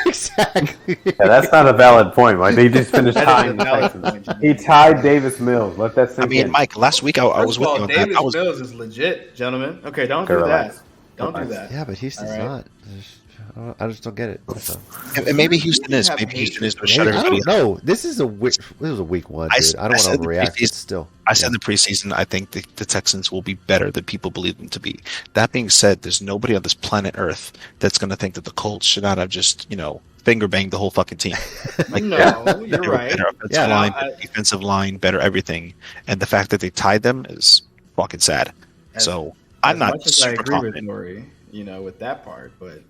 Exactly. Yeah, that's not a valid point, Mike. They just finished That tying is the a valid Texans. point, Jimmy. He tied Davis Mills. Let that sink I mean, in. Mike, last week I was First with of you all, on that. Davis I was Mills is legit, gentlemen. Okay, don't do Okay, that. relax. Don't do Relax. that. Yeah, but Houston's All right. not. I just don't get it. So. and maybe Houston You is. have Maybe Houston hatred is going for to shut I everybody don't up. know. This was a week one, I dude. s- I don't I want said to the overreact. preseason- But still, I said in the preseason, I think the Texans will be better than people believe them to be. That being said, there's nobody on this planet Earth that's going to think that the Colts should not have just, finger banged the whole fucking team. Like, No, you're they were right. better offensive Yeah, line, I- better defensive line, better everything. And the fact that they tied them is fucking sad. As- So I'm as not much as I super agree with confident. Nori, with that part, but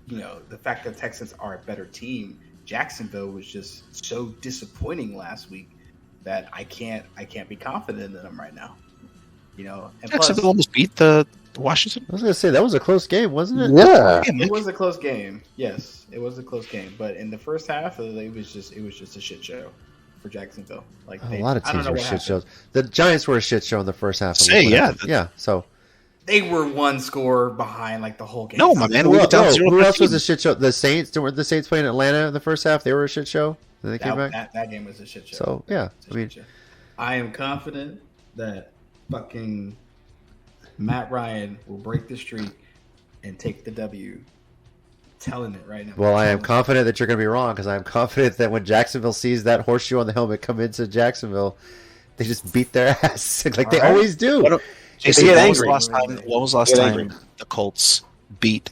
the fact that Texans are a better team, Jacksonville was just so disappointing last week that I can't be confident in them right now. And Jacksonville plus, almost beat the Washington. I was going to say that was a close game, wasn't it? Yeah. it was a close game. Yes, it was a close game, but in the first half, it was just a shit show for Jacksonville. Like A lot of I don't teams know were what shit happened. shows. The Giants were a shit show in the first half. Say, yeah. Yeah. So They were one score behind like the whole game. No, my man. who, We were down no, 0-13. who else was a shit show? The Saints. Weren't the Saints playing Atlanta in the first half? They were a shit show. Then they came back. That game was a shit show. So yeah, It's a I mean, shit show. I am confident that fucking Matt Ryan will break the streak and take the W. Telling it right now. well, I am Telling it. confident that you're going to be wrong because I am confident that when Jacksonville sees that horseshoe on the helmet come into Jacksonville, they just beat their ass like they All right. always do. Jason, get when was the angry. last Get time angry. the Colts beat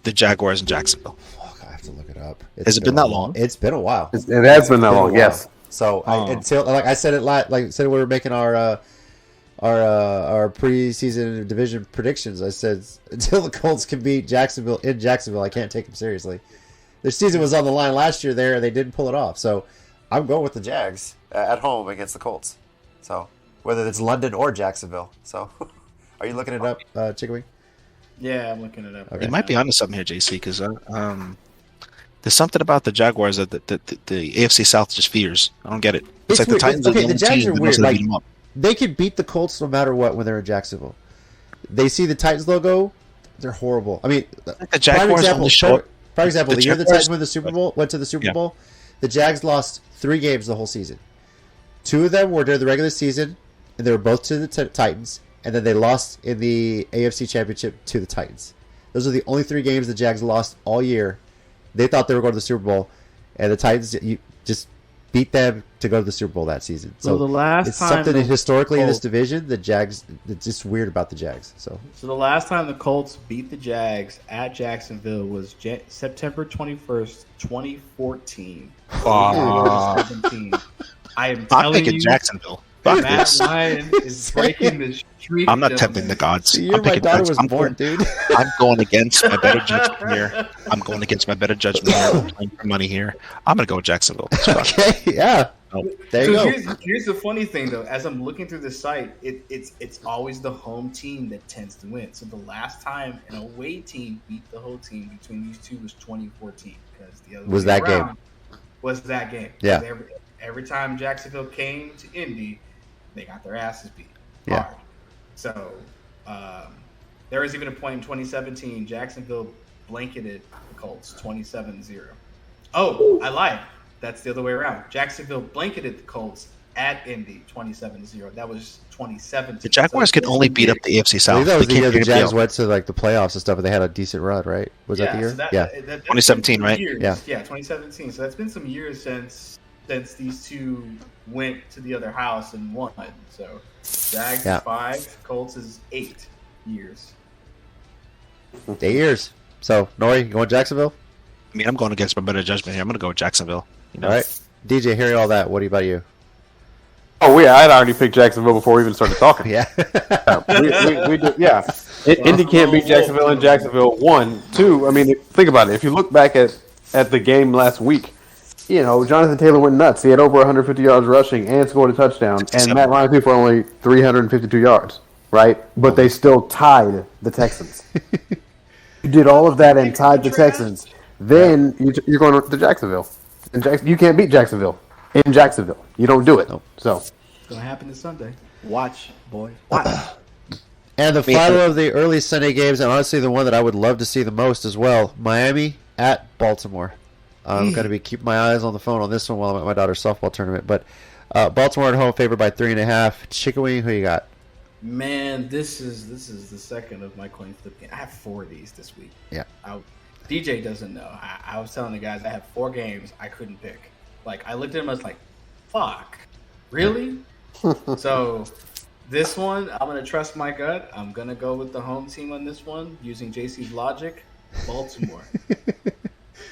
the Jaguars in Jacksonville? Fuck, I have to look it up. Has it been that long? It's been a while. It has been that long, yes. So until like I said it like said when we were making our preseason division predictions, I said until the Colts can beat Jacksonville in Jacksonville, I can't take them seriously. Their season was on the line last year there, and they didn't pull it off. So I'm going with the Jags at home against the Colts. So whether it's London or Jacksonville. So are you looking it up, Chicken Wing? Yeah, I'm looking it up. Okay. They might be onto something here, JC, because There's something about the Jaguars that the AFC South just fears. I don't get it. It's like the weird. Titans are the only Jags team are that knows weird. how to Like, beat them up. they could beat the Colts no matter what when they're in Jacksonville. They see the Titans logo, they're horrible. I mean, Like the Jaguars only show up. for example, the year the Jaguars- Titans went to the Super Bowl, the Jags lost 3 games the whole season. 2 of them were during the regular season, and they were both to the Titans, and then they lost in the AFC Championship to the Titans. Those are the only 3 games the Jags lost all year. They thought they were going to the Super Bowl, and the Titans just beat them to go to the Super Bowl that season. So the last it's time something the historically in this Colts- division, the Jags, it's just weird about the Jags. So the last time the Colts beat the Jags at Jacksonville was September 21st, 2014. 17. I am I'm telling thinking you, Jacksonville. Fuck Matt this. Ryan is breaking the streak. I'm not gentlemen. tempting the gods. the year I'm my picking daughter Jags- was I'm born, going, dude. I'm going against my better judgment here. I'm going against my better judgment here. I'm playing for money here. I'm going to go with Jacksonville. It's fine. Okay, yeah. Oh. There you So go. here's the funny thing, though. As I'm looking through the site, it's always the home team that tends to win. So the last time an away team beat the whole team between these two was 2014. Because the other Was way that game. around was that game. Yeah. 'Cause Every time Jacksonville came to Indy, they got their asses beat Yeah. hard. So there was even a point in 2017, Jacksonville blanketed the Colts 27-0. Oh, I lied. That's the other way around. Jacksonville blanketed the Colts at Indy 27-0. That was 2017. The Jaguars can only beat up the AFC I South. think that was They the year can't the beat Jags the went to like the playoffs and stuff, and they had a decent run, right? Was that the year? So Yeah. that's 2017, been right? years. Yeah. Yeah, 2017. So that's been some years since these two went to the other house and won. So Jags Yeah. 5, Colts is 8 years. 8 years. So, Nori, you going Jacksonville? I mean, I'm going against my better judgment here. I'm going to go with Jacksonville. You know? All right. DJ, hearing all that, what about you? Oh, yeah, I'd already picked Jacksonville before we even started talking. Yeah. We did, yeah. Indy can't beat Jacksonville in Jacksonville. 1, 2. I mean, think about it. If you look back at the game last week, you know, Jonathan Taylor went nuts. He had over 150 yards rushing and scored a touchdown. 67. And Matt Ryan threw for only 352 yards, right? But they still tied the Texans. You did all of that and tied the Texans. Then you're going to Jacksonville. And you can't beat Jacksonville in Jacksonville. You don't do it. So It's going to happen this Sunday. Watch, boy. Watch. And the final of the early Sunday games, and honestly the one that I would love to see the most as well, Miami at Baltimore. I'm going to be keeping my eyes on the phone on this one while I'm at my daughter's softball tournament. But Baltimore at home, favored by 3.5. Chicken wing, who you got? Man, this is the second of my coin flip game. I have 4 of these this week. Yeah. DJ doesn't know. I was telling the guys I have 4 games I couldn't pick. Like, I looked at him, I was like, fuck. Really? So, this one, I'm going to trust my gut. I'm going to go with the home team on this one, using JC's logic. Baltimore.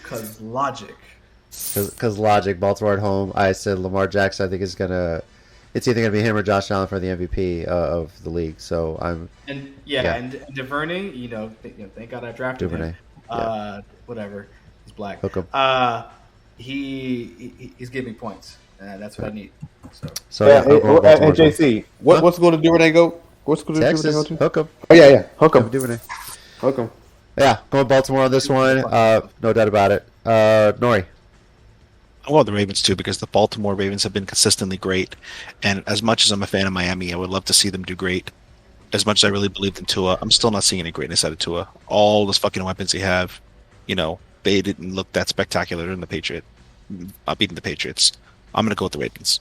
Because logic. Because logic, Baltimore at home. I said Lamar Jackson, I think, is going to... It's either going to be him or Josh Allen for the MVP of the league. So, I'm... And Yeah. and Duvernay, thank God I drafted Duvernay. him. Whatever. He's black. Hook 'em. He's giving me points. That's what I need. So, yeah, I'm going Baltimore. JC, what's going to Duvernay go? What's going to Texas, Duvernay go to? hook 'em. Oh yeah, hook him, Duvernay. hook him. Yeah, going Baltimore on this one. No doubt about it. Nori. I'm going with the Ravens too because the Baltimore Ravens have been consistently great, and as much as I'm a fan of Miami, I would love to see them do great. As much as I really believed in Tua, I'm still not seeing any greatness out of Tua. All those fucking weapons he have, they didn't look that spectacular in beating the Patriots. I'm going to go with the Ravens.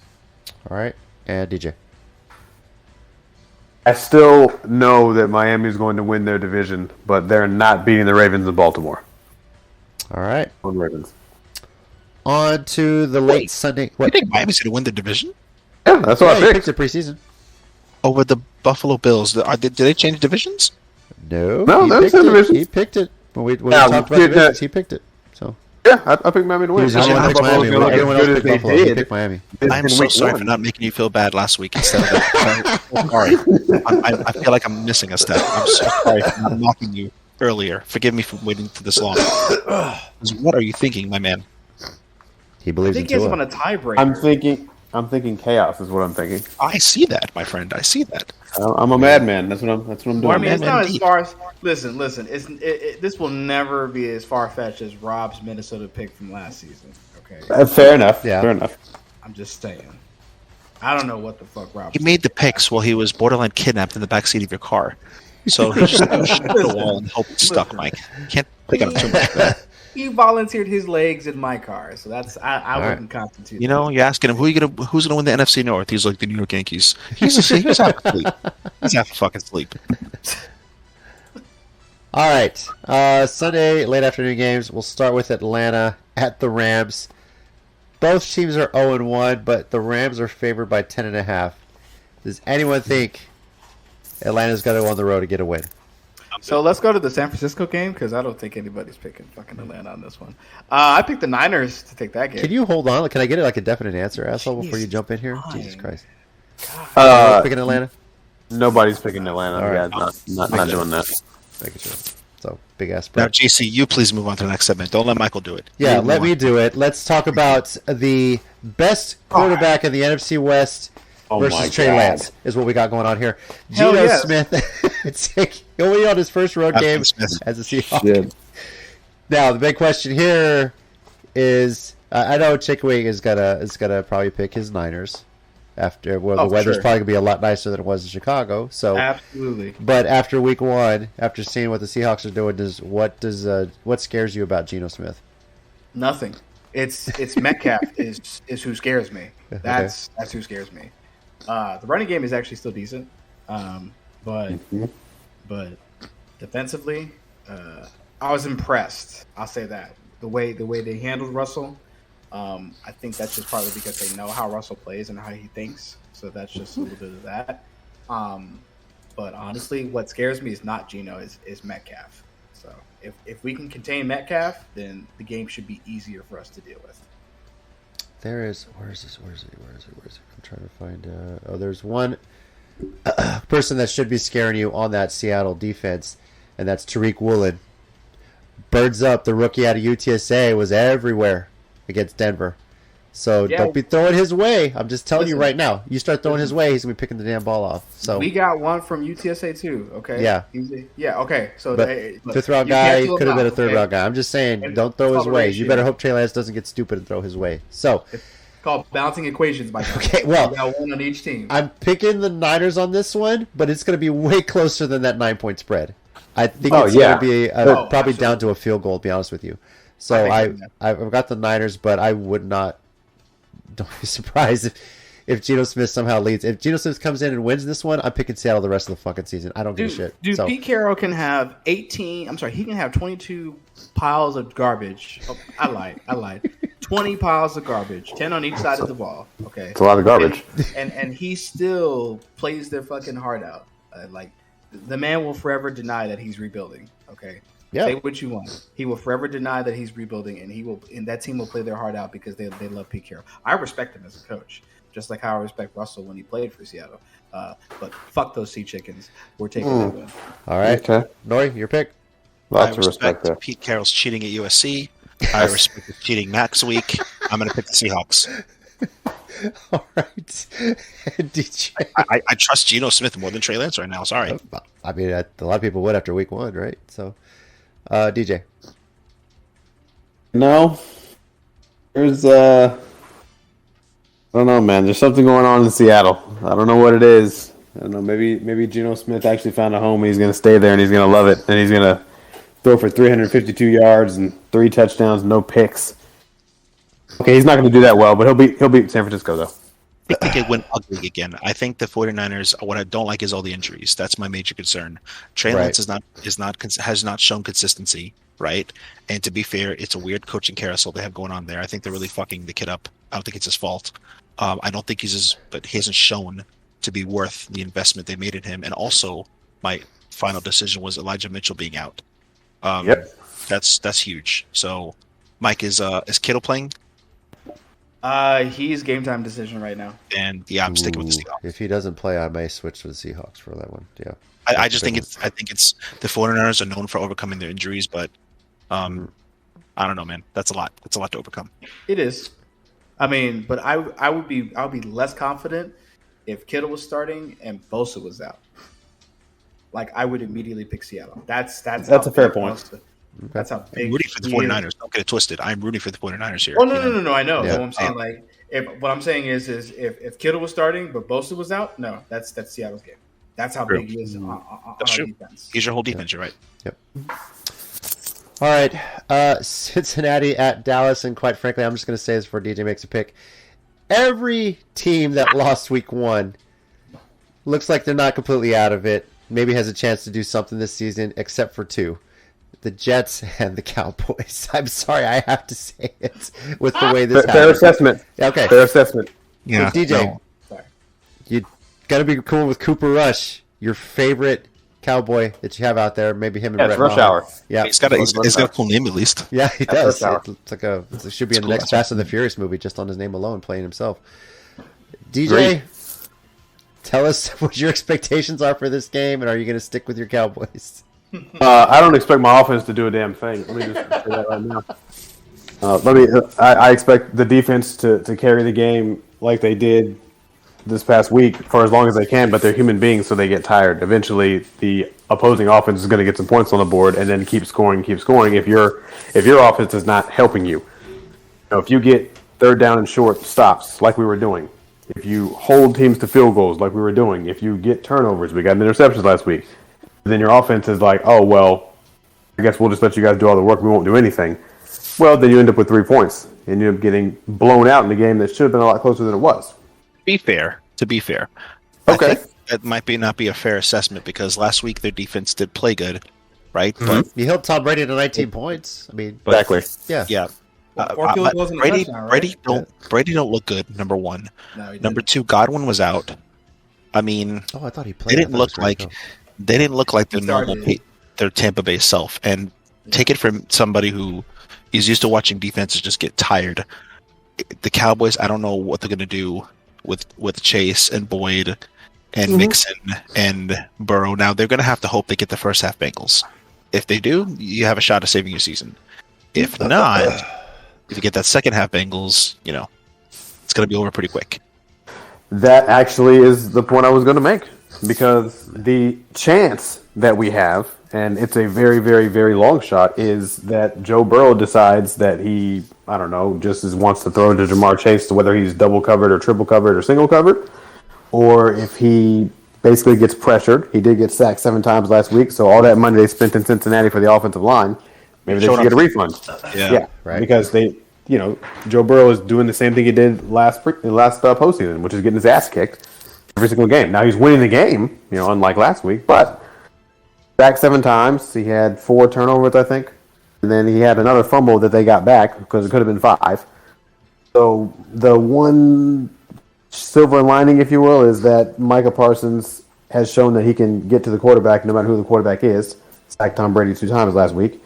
All right. And DJ. I still know that Miami's going to win their division, but they're not beating the Ravens in Baltimore. All right. On the Ravens. On to the late Sunday. You What? think Miami's going to win the division Yeah, that's what Yeah, I he picked. picked it preseason. over the Buffalo Bills? Did they change divisions? No, No, he that's picked the it. division. He picked it when we Yeah, talked we about did divisions. that. He picked it. So Yeah, I picked Miami to win. he was the only one that picked Miami. Buffalo's gonna Everyone look else as picked good as Buffalo. He they picked did. Miami. I'm in so week sorry one. for not making you feel bad last week instead of that. I'm sorry. I feel like I'm missing a step. I'm so sorry for not mocking you earlier. Forgive me for waiting for this long. What are you thinking, my man? He I believes in think he has him on Tua. a tiebreaker. I'm thinking I'm thinking chaos is what I'm thinking. I see that, my friend. I see that. I'm a madman. That's what I'm doing. Well, I mean, it's not as Indeed. far as listen. This will never be as far fetched as Rob's Minnesota pick from last season. Okay, Fair enough. Yeah. Fair enough. I'm just saying. I don't know what the fuck Rob. He made the picks while he was borderline kidnapped in the backseat of your car. So he just threw shit at the wall and hope it stuck, Mike. Can't pick up too much of that. He volunteered his legs in my car, so that's I wouldn't constitute. You know, you're asking him who's gonna win the NFC North. He's like the New York Yankees. He's half asleep. He's half fucking asleep. All right. Sunday late afternoon games. We'll start with Atlanta at the Rams. Both teams are 0-1, but the Rams are favored by 10.5. Does anyone think Atlanta's going to go on the road to get a win? So let's go to the San Francisco game because I don't think anybody's picking fucking Atlanta on this one. I picked the Niners to take that game. Can you hold on? Can I get it like a definite answer, asshole, before you jump in here? fine. Jesus Christ. Picking Atlanta? Nobody's picking Atlanta. All right. Yeah, not doing that. Making sure. So, big ass Now, spread. JC, you please move on to the next segment. Don't let Michael do it. Yeah, Move let on. me do it. Let's talk about the best quarterback in the NFC West Oh my versus Trey God. Lance is what we got going on here. Hell Geno yes. Smith only on his first road game Smith. as a Seahawk. Shit. Now the big question here is, I know Chickaway is gonna probably pick his Niners after the for weather's sure. probably gonna be a lot nicer than it was in Chicago. So, Absolutely. but after week one, after seeing what the Seahawks are doing, what scares you about Geno Smith? Nothing. It's Metcalf is who scares me. That's who scares me. The running game is actually still decent, but defensively, I was impressed. I'll say that the way they handled Russell. I think that's just partly because they know how Russell plays and how he thinks. So that's just a little bit of that. But honestly, what scares me is not Geno, is Metcalf. So if we can contain Metcalf, then the game should be easier for us to deal with. Where is it? I'm trying to find. There's one person that should be scaring you on that Seattle defense, and that's Tariq Woolen. Birds up, the rookie out of UTSA was everywhere against Denver. So Yeah. don't be throwing his way. I'm just telling you Listen. right now. You start throwing his way, he's gonna be picking the damn ball off. So We got one from UTSA too. Okay. Yeah. Yeah. Okay. So But look, fifth round you can't guy throw could have him been a out, third okay? round guy. I'm just saying, And don't throw his way. You toleration. better hope Trey Lance doesn't get stupid and throw his way. So It's called balancing equations, by Okay, well, you got one on each team. I'm picking the Niners on this one, but it's going to be way closer than that 9-point spread. I think Oh, it's yeah. going to be Oh, probably down absolutely. to a field goal, to be honest with you. So I think I've got the Niners, but I would not. Don't be surprised if Geno Smith somehow leads. If Geno Smith comes in and wins this one, I'm picking Seattle the rest of the fucking season. I don't give a shit. Dude, So, Pete Carroll can have 18. I'm sorry, he can have 22 piles of garbage. Oh, I lied. 20 piles of garbage, 10 on each side of the ball. Okay, It's a lot of garbage. and he still plays their fucking heart out. Like the man will forever deny that he's rebuilding. Okay, Yeah. say what you want. He will forever deny that he's rebuilding, and that team will play their heart out because they love Pete Carroll. I respect him as a coach, just like how I respect Russell when he played for Seattle. But fuck those sea chickens. We're taking that win. all right, Okay. Nori, your pick. Lots I of respect there. Pete Carroll's cheating at USC. I respect his cheating next week. I'm going to pick the Seahawks. All right, DJ. I trust Geno Smith more than Trey Lance right now. Sorry. I mean, a lot of people would after week one, right? So, DJ. No. There's I don't know, man. There's something going on in Seattle. I don't know what it is. I don't know. Maybe Geno Smith actually found a home. And he's going to stay there and he's going to love it. And he's going to throw for 352 yards and 3 touchdowns, no picks. Okay, he's not going to do that well, but he'll beat San Francisco though. I think it went ugly again. I think the 49ers, what I don't like is all the injuries. That's my major concern. Trey Right. Lance has not shown consistency, right? And to be fair, it's a weird coaching carousel they have going on there. I think they're really fucking the kid up. I don't think it's his fault. I don't think but he hasn't shown to be worth the investment they made in him. And also, my final decision was Elijah Mitchell being out. Yep. That's huge. So, Mike, is Kittle playing? He's game time decision right now. And yeah, I'm sticking with the Ooh, Seahawks. if he doesn't play, I may switch to the Seahawks for that one. Yeah. I just think it's the 49ers are known for overcoming their injuries, but I don't know, man. That's a lot. That's a lot to overcome. It is. I mean, but I would be less confident if Kittle was starting and Bosa was out. Like I would immediately pick Seattle. That's a fair point. That's how big. I'm rooting for the 49ers. Don't get it twisted. I'm rooting for the 49ers here. Oh no! I know. Yeah. But what I'm saying, what I'm saying is if Kittle was starting but Bosa was out, no, that's Seattle's game. That's how big he is on defense. He's your whole defense. You're right. Yep. All right, Cincinnati at Dallas, and quite frankly, I'm just going to say this before DJ makes a pick. Every team that lost week 1 looks like they're not completely out of it. Maybe has a chance to do something this season, except for 2. The Jets and the Cowboys. I'm sorry, I have to say it with the way this happened. Fair assessment. Okay. Fair assessment. Yeah. So DJ, you got to be cool with Cooper Rush, your favorite Cowboy that you have out there. Maybe him and Brett Rush Maher. Hour. Yeah, He's got a cool name at least. Yeah, he does. Rush Hour. It's like it should be in the cool. next Fast and the Furious movie, just on his name alone, playing himself. DJ, Great. tell us what your expectations are for this game, and are you going to stick with your Cowboys? I don't expect my offense to do a damn thing. Let me just say that right now. I expect the defense to carry the game like they did this past week for as long as they can, but they're human beings, so they get tired. Eventually, the opposing offense is going to get some points on the board, and then keep scoring. If your offense is not helping you, if you get third down and short stops like we were doing, if you hold teams to field goals like we were doing, if you get turnovers, we got interceptions last week, then your offense is like, oh well, I guess we'll just let you guys do all the work. We won't do anything. Well, then you end up with 3 points, and you end up getting blown out in a game that should have been a lot closer than it was. To be fair, Okay. I think that might not be a fair assessment because last week their defense did play good, right? Mm-hmm. But You held Tom Brady to 19 points. I mean, Exactly. yeah. Four field goals and a Brady touchdown, right? Brady don't look good. Number one. No, he Number didn't. 2, Godwin was out. I mean, Oh, I thought he they played. didn't look like their He normal started. their Tampa Bay self. And take it from somebody who is used to watching defenses just get tired. The Cowboys, I don't know what they're going to do with Chase and Boyd and Mixon and Burrow. Now they're going to have to hope they get the first half Bengals. If they do, you have a shot of saving your season. If not, if you get that second half Bengals, it's going to be over pretty quick. That actually is the point I was going to make, because the chance that we have, and it's a very, very, very long shot, is that Joe Burrow decides that he, I don't know, just wants to throw to Jamar Chase, to whether he's double covered or triple covered or single covered, or if he basically gets pressured. He did get sacked 7 times last week, so all that money they spent in Cincinnati for the offensive line, maybe they should get a refund. Yeah. Right. Because Joe Burrow is doing the same thing he did last postseason, which is getting his ass kicked every single game. Now he's winning the game, unlike last week, but back 7 times. He had 4 turnovers, I think. And then he had another fumble that they got back because it could have been 5. So the one silver lining, if you will, is that Micah Parsons has shown that he can get to the quarterback no matter who the quarterback is. Sacked Tom Brady 2 times last week.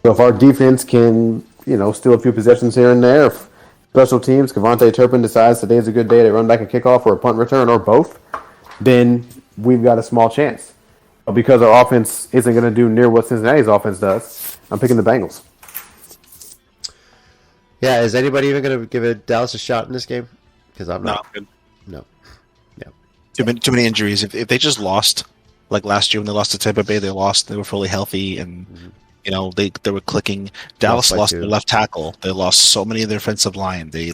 So if our defense can, steal a few possessions here and there, if special teams, Kevontae Turpin decides today's a good day to run back a kickoff or a punt return or both, then we've got a small chance. But because our offense isn't going to do near what Cincinnati's offense does, I'm picking the Bengals. Yeah, is anybody even going to give Dallas a shot in this game? Because I'm not. No. Too many injuries. If they just lost, like last year when they lost to Tampa Bay, they were fully healthy and they were clicking. Dallas lost their left tackle. They lost so many of their defensive line. They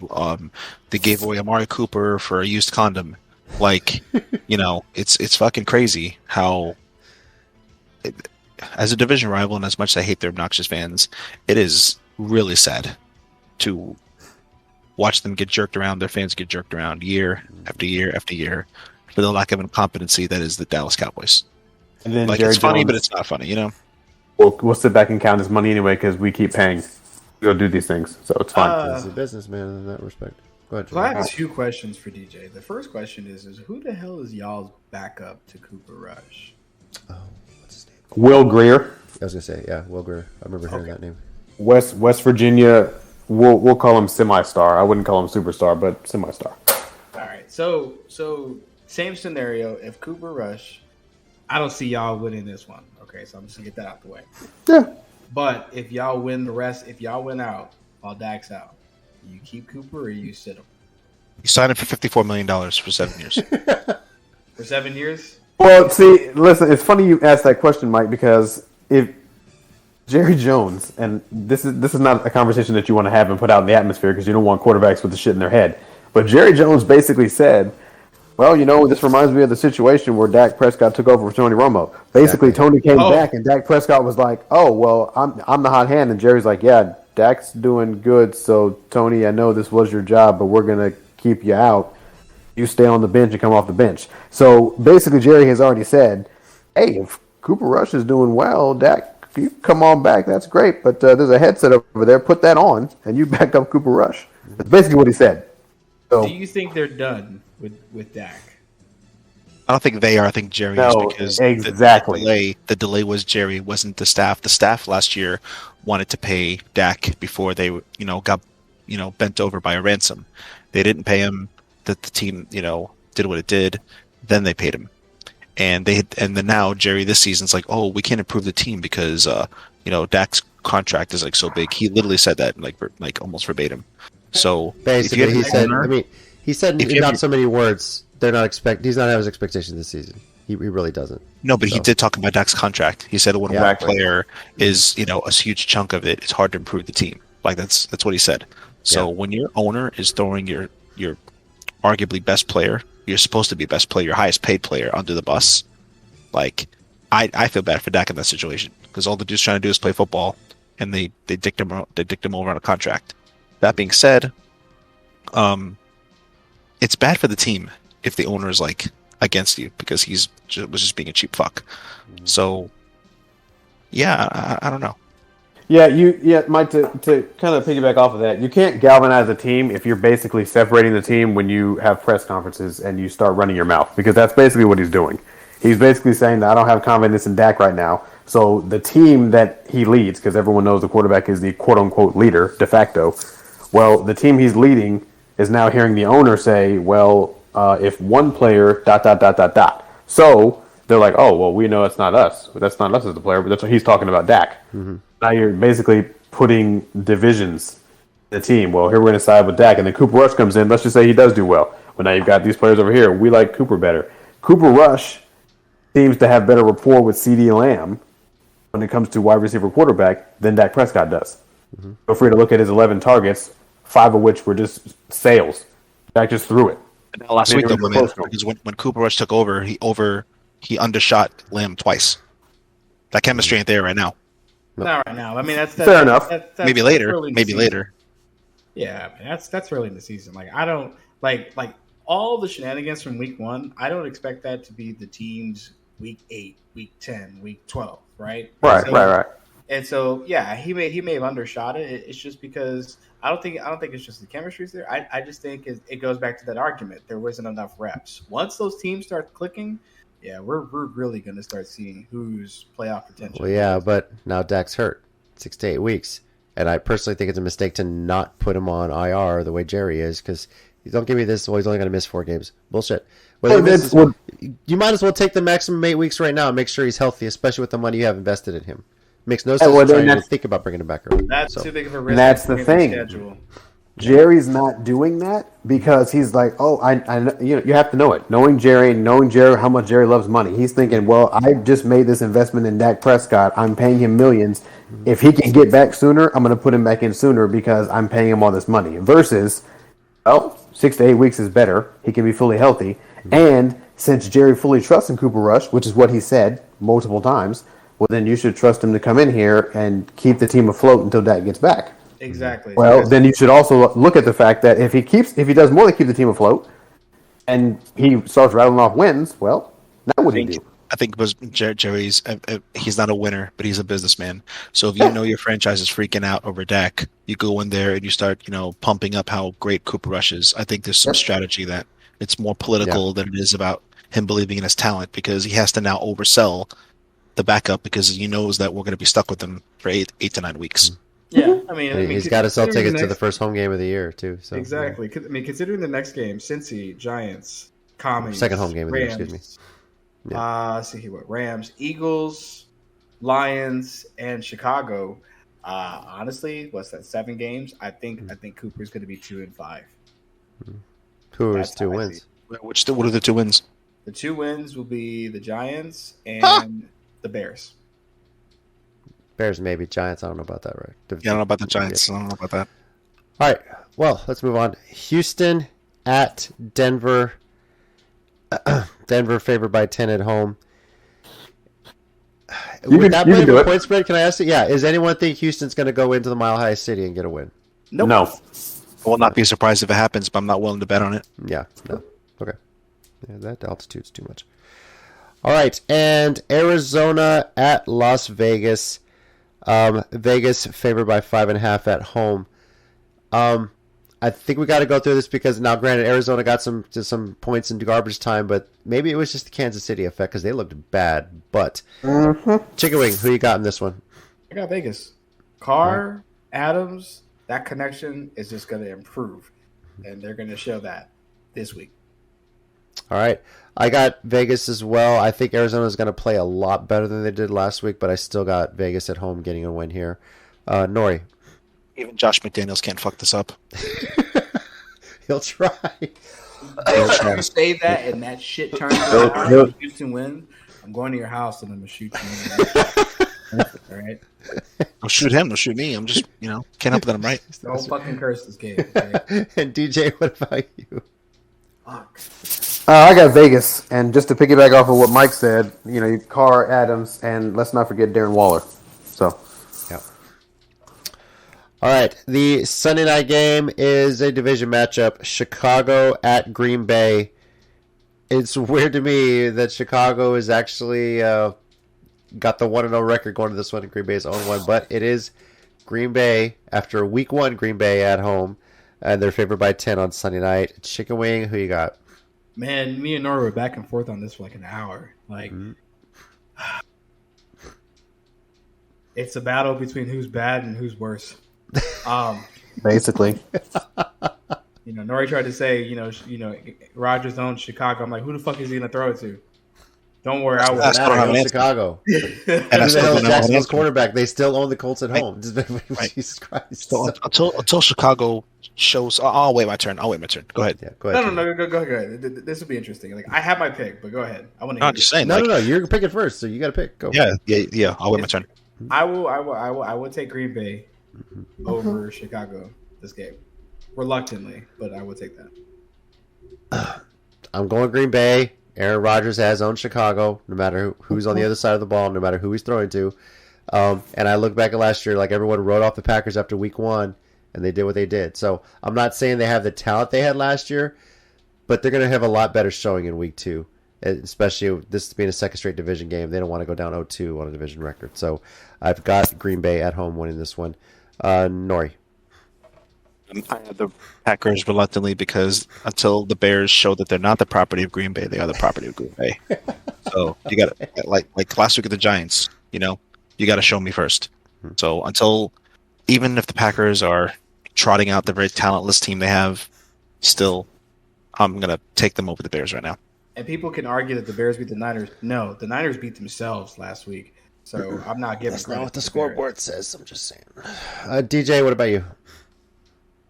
gave away Amari Cooper for a used condom. Like, it's fucking crazy how. As a division rival, and as much as I hate their obnoxious fans, it is really sad to watch them get jerked around, their fans get jerked around year after year after year for the lack of incompetency that is the Dallas Cowboys. And then it's funny, but it's not funny, We'll sit back and count his money anyway because we keep paying to go do these things, so it's fine. He's a businessman in that respect. Go ahead. So I have 2 questions for DJ. The first question is who the hell is y'all's backup to Cooper Rush? Oh, what's his name? Will Greer, I was going to say, yeah, Will Greer. I remember hearing that name. West Virginia. We'll call him semi-star. I wouldn't call him superstar, but semi-star. All right. So same scenario. If Cooper Rush, I don't see y'all winning this one. Okay, so I'm just gonna get that out the way. Yeah. But if y'all win the rest, if y'all win out while Dak's out, You keep Cooper or you sit him? You signed him for $54 million for 7 years. For 7 years? Well, see, listen, it's funny you asked that question, Mike, because if Jerry Jones, and this is not a conversation that you want to have and put out in the atmosphere because you don't want quarterbacks with the shit in their head, but Jerry Jones basically said, well, this reminds me of the situation where Dak Prescott took over for Tony Romo. Basically, Tony came back, and Dak Prescott was like, oh, well, I'm the hot hand, and Jerry's like, yeah, Dak's doing good, so Tony, I know this was your job, but we're going to keep you out. You stay on the bench and come off the bench. So basically, Jerry has already said, hey, if Cooper Rush is doing well, Dak, you come on back, that's great, but there's a headset over there, put that on, and you back up Cooper Rush. That's basically what he said. So, do you think they're done with Dak? I don't think they are. I think Jerry is because exactly. The delay was Jerry, wasn't the staff. The staff last year wanted to pay Dak before they, got, bent over by a ransom. They didn't pay him. The team, did what it did. Then they paid him, and then now Jerry this season's like, oh, we can't improve the team because Dak's contract is like so big. He literally said that like almost verbatim. So basically, he said in not so many words. They're not he's not having his expectations this season. He really doesn't. No, but he did talk about Dak's contract. He said when one player is a huge chunk of it, it's hard to improve the team. Like that's what he said. So when your owner is throwing your arguably best player, you're supposed to be best player, your highest paid player under the bus. Like I feel bad for Dak in that situation because all the dude's trying to do is play football, and they dicked him over on a contract. That being said, it's bad for the team if the owner is like against you because was just being a cheap fuck. So, yeah, I don't know. Yeah, Mike, to kind of piggyback off of that, you can't galvanize a team if you're basically separating the team when you have press conferences and you start running your mouth because that's basically what he's doing. He's basically saying that I don't have confidence in Dak right now. So the team that he leads, because everyone knows the quarterback is the quote-unquote leader de facto, well, the team he's leading is now hearing the owner say, well, if one player ... So they're like, oh, well, we know it's not us. That's not us as the player, but that's what he's talking about Dak. Mm-hmm. Now you're basically putting divisions in the team. Well, here we're going to side with Dak, and then Cooper Rush comes in. Let's just say he does do well. Well, now you've got these players over here. We like Cooper better. Cooper Rush seems to have better rapport with CeeDee Lamb when it comes to wide receiver quarterback than Dak Prescott does. Mm-hmm. Feel free to look at his 11 targets, 5 of which were just sales. Dak just threw it. Last week, though, because when Cooper Rush took over, he undershot Lamb twice. That chemistry ain't there right now. Not right now. I mean, that's fair enough. That's maybe later. Maybe later. Yeah, I mean, that's early in the season. Like I don't like all the shenanigans from week 1. I don't expect that to be the team's week 8, week 10, week 12, right? Right. And so, yeah, he may have undershot it. It's just because I don't think it's just the chemistry's there. I just think it goes back to that argument. There wasn't enough reps. Once those teams start clicking, yeah, we're really going to start seeing who's playoff potential. Well, yeah, but now Dak's hurt 6 to 8 weeks, and I personally think it's a mistake to not put him on IR the way Jerry is because don't give me this. Well, he's only going to miss 4 games. Bullshit. You might as well take the maximum 8 weeks right now and make sure he's healthy, especially with the money you have invested in him. Makes no sense to try and think about bringing him back early. That's too big of a risk. And that's the thing. Jerry's not doing that because he's like, oh, I you have to know it. Knowing Jerry, how much Jerry loves money, he's thinking, well, I just made this investment in Dak Prescott. I'm paying him millions. If he can get back sooner, I'm going to put him back in sooner because I'm paying him all this money. Versus, 6 to 8 weeks is better. He can be fully healthy. And since Jerry fully trusts in Cooper Rush, which is what he said multiple times, well, then you should trust him to come in here and keep the team afloat until Dak gets back. Exactly. Well, then you should also look at the fact that if he does more than keep the team afloat, and he starts rattling off wins, well, now what do you do? I think because Jerry's he's not a winner, but he's a businessman. So if you know your franchise is freaking out over Dak, you go in there and you start pumping up how great Cooper Rush is. I think there's some strategy that it's more political than it is about him believing in his talent because he has to now oversell the backup because he knows that we're going to be stuck with him for 8 to 9 weeks. Yeah, I mean he's got to sell tickets to the first home game of the year too. So exactly. Yeah. I mean, considering the next game, Cincy, Giants, Commies, second home game of the year. Excuse me. Yeah. Let's see here. What Rams, Eagles, Lions, and Chicago. Honestly, what's that? 7 games. I think Cooper's going to be 2-5. Who is 2 wins? What are the 2 wins? The 2 wins will be the Giants and the Bears. Bears maybe. Giants, I don't know about that, right? Yeah, I don't know about the Giants. I don't know about that. All right. Well, let's move on. Houston at Denver. Denver favored by 10 at home. Would that play a point spread? Can I ask you? Yeah. Is anyone think Houston's going to go into the Mile High City and get a win? Nope. No. I will not be surprised if it happens, but I'm not willing to bet on it. Yeah. No. Okay. Yeah, that altitude's too much. All right. And Arizona at Las Vegas. Vegas favored by 5.5 at home. I think we got to go through this because now, granted, Arizona got some points in garbage time, but maybe it was just the Kansas City effect because they looked bad. But Chicken Wing, who you got in this one? I got Vegas. Carr, Adams, that connection is just going to improve, and they're going to show that this week. All right. I got Vegas as well. I think Arizona is going to play a lot better than they did last week, but I still got Vegas at home getting a win here. Nori. Even Josh McDaniels can't fuck this up. He'll try. If you say that and that shit turns around and Houston wins, I'm going to your house and I'm going to shoot you. All right? Don't shoot him. Don't shoot me. I'm just, can't help that I'm right. Don't fucking curse this game. Okay? And DJ, what about you? Fuck. I got Vegas, and just to piggyback off of what Mike said, Carr, Adams, and let's not forget Darren Waller. So, yeah. All right, the Sunday night game is a division matchup: Chicago at Green Bay. It's weird to me that Chicago is actually got the 1-0 record going to this one, and Green Bay's 0-1, but it is Green Bay after Week 1. Green Bay at home, and they're favored by 10 on Sunday night. Chicken Wing, who you got? Man, me and Nora were back and forth on this for like an hour. It's a battle between who's bad and who's worse. basically. Nori tried to say, Rodgers owns Chicago. I'm like, who the fuck is he gonna throw it to? Don't worry, I will. Chicago. And Jacksonville's quarterback. They still own the Colts at home. Right. Jesus Christ. So until Chicago shows, I'll wait my turn. Go ahead. Yeah, go ahead. No, go ahead. This will be interesting. Like, I have my pick, but go ahead. I want to. I'm just saying. No. You're picking first, so you got to pick. Go. Yeah. I'll wait my turn. I will take Green Bay over Chicago this game, reluctantly, but I will take that. I'm going Green Bay. Aaron Rodgers has owned Chicago, no matter who's on the other side of the ball, no matter who he's throwing to. And I look back at last year, like everyone wrote off the Packers after Week 1, and they did what they did. So I'm not saying they have the talent they had last year, but they're going to have a lot better showing in Week 2, especially this being a second straight division game. They don't want to go down 0-2 on a division record. So I've got Green Bay at home winning this one. Nori. I have the Packers reluctantly because until the Bears show that they're not the property of Green Bay, they are the property of Green Bay. So you got to, like last week at the Giants, you got to show me first. So even if the Packers are trotting out the very talentless team they have, still, I'm going to take them over the Bears right now. And people can argue that the Bears beat the Niners. No, the Niners beat themselves last week. So I'm not giving. That's not what the scoreboard says. I'm just saying. DJ, what about you?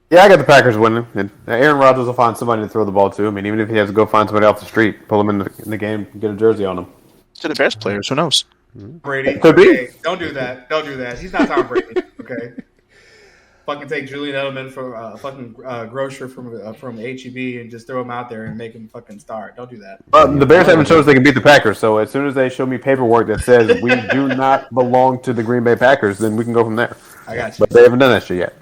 Yeah, I got the Packers winning. And Aaron Rodgers will find somebody to throw the ball to. I mean, even if he has to go find somebody off the street, pull him in the game, get a jersey on him. To the Bears players, who knows? Brady. Could be. Okay, don't do that. He's not Tom Brady. Okay. Fucking take Julian Edelman from fucking grocer from HEB and just throw him out there and make him fucking start. Don't do that. The Bears haven't shown us they can beat the Packers, so as soon as they show me paperwork that says we do not belong to the Green Bay Packers, then we can go from there. I got you. But they haven't done that shit yet.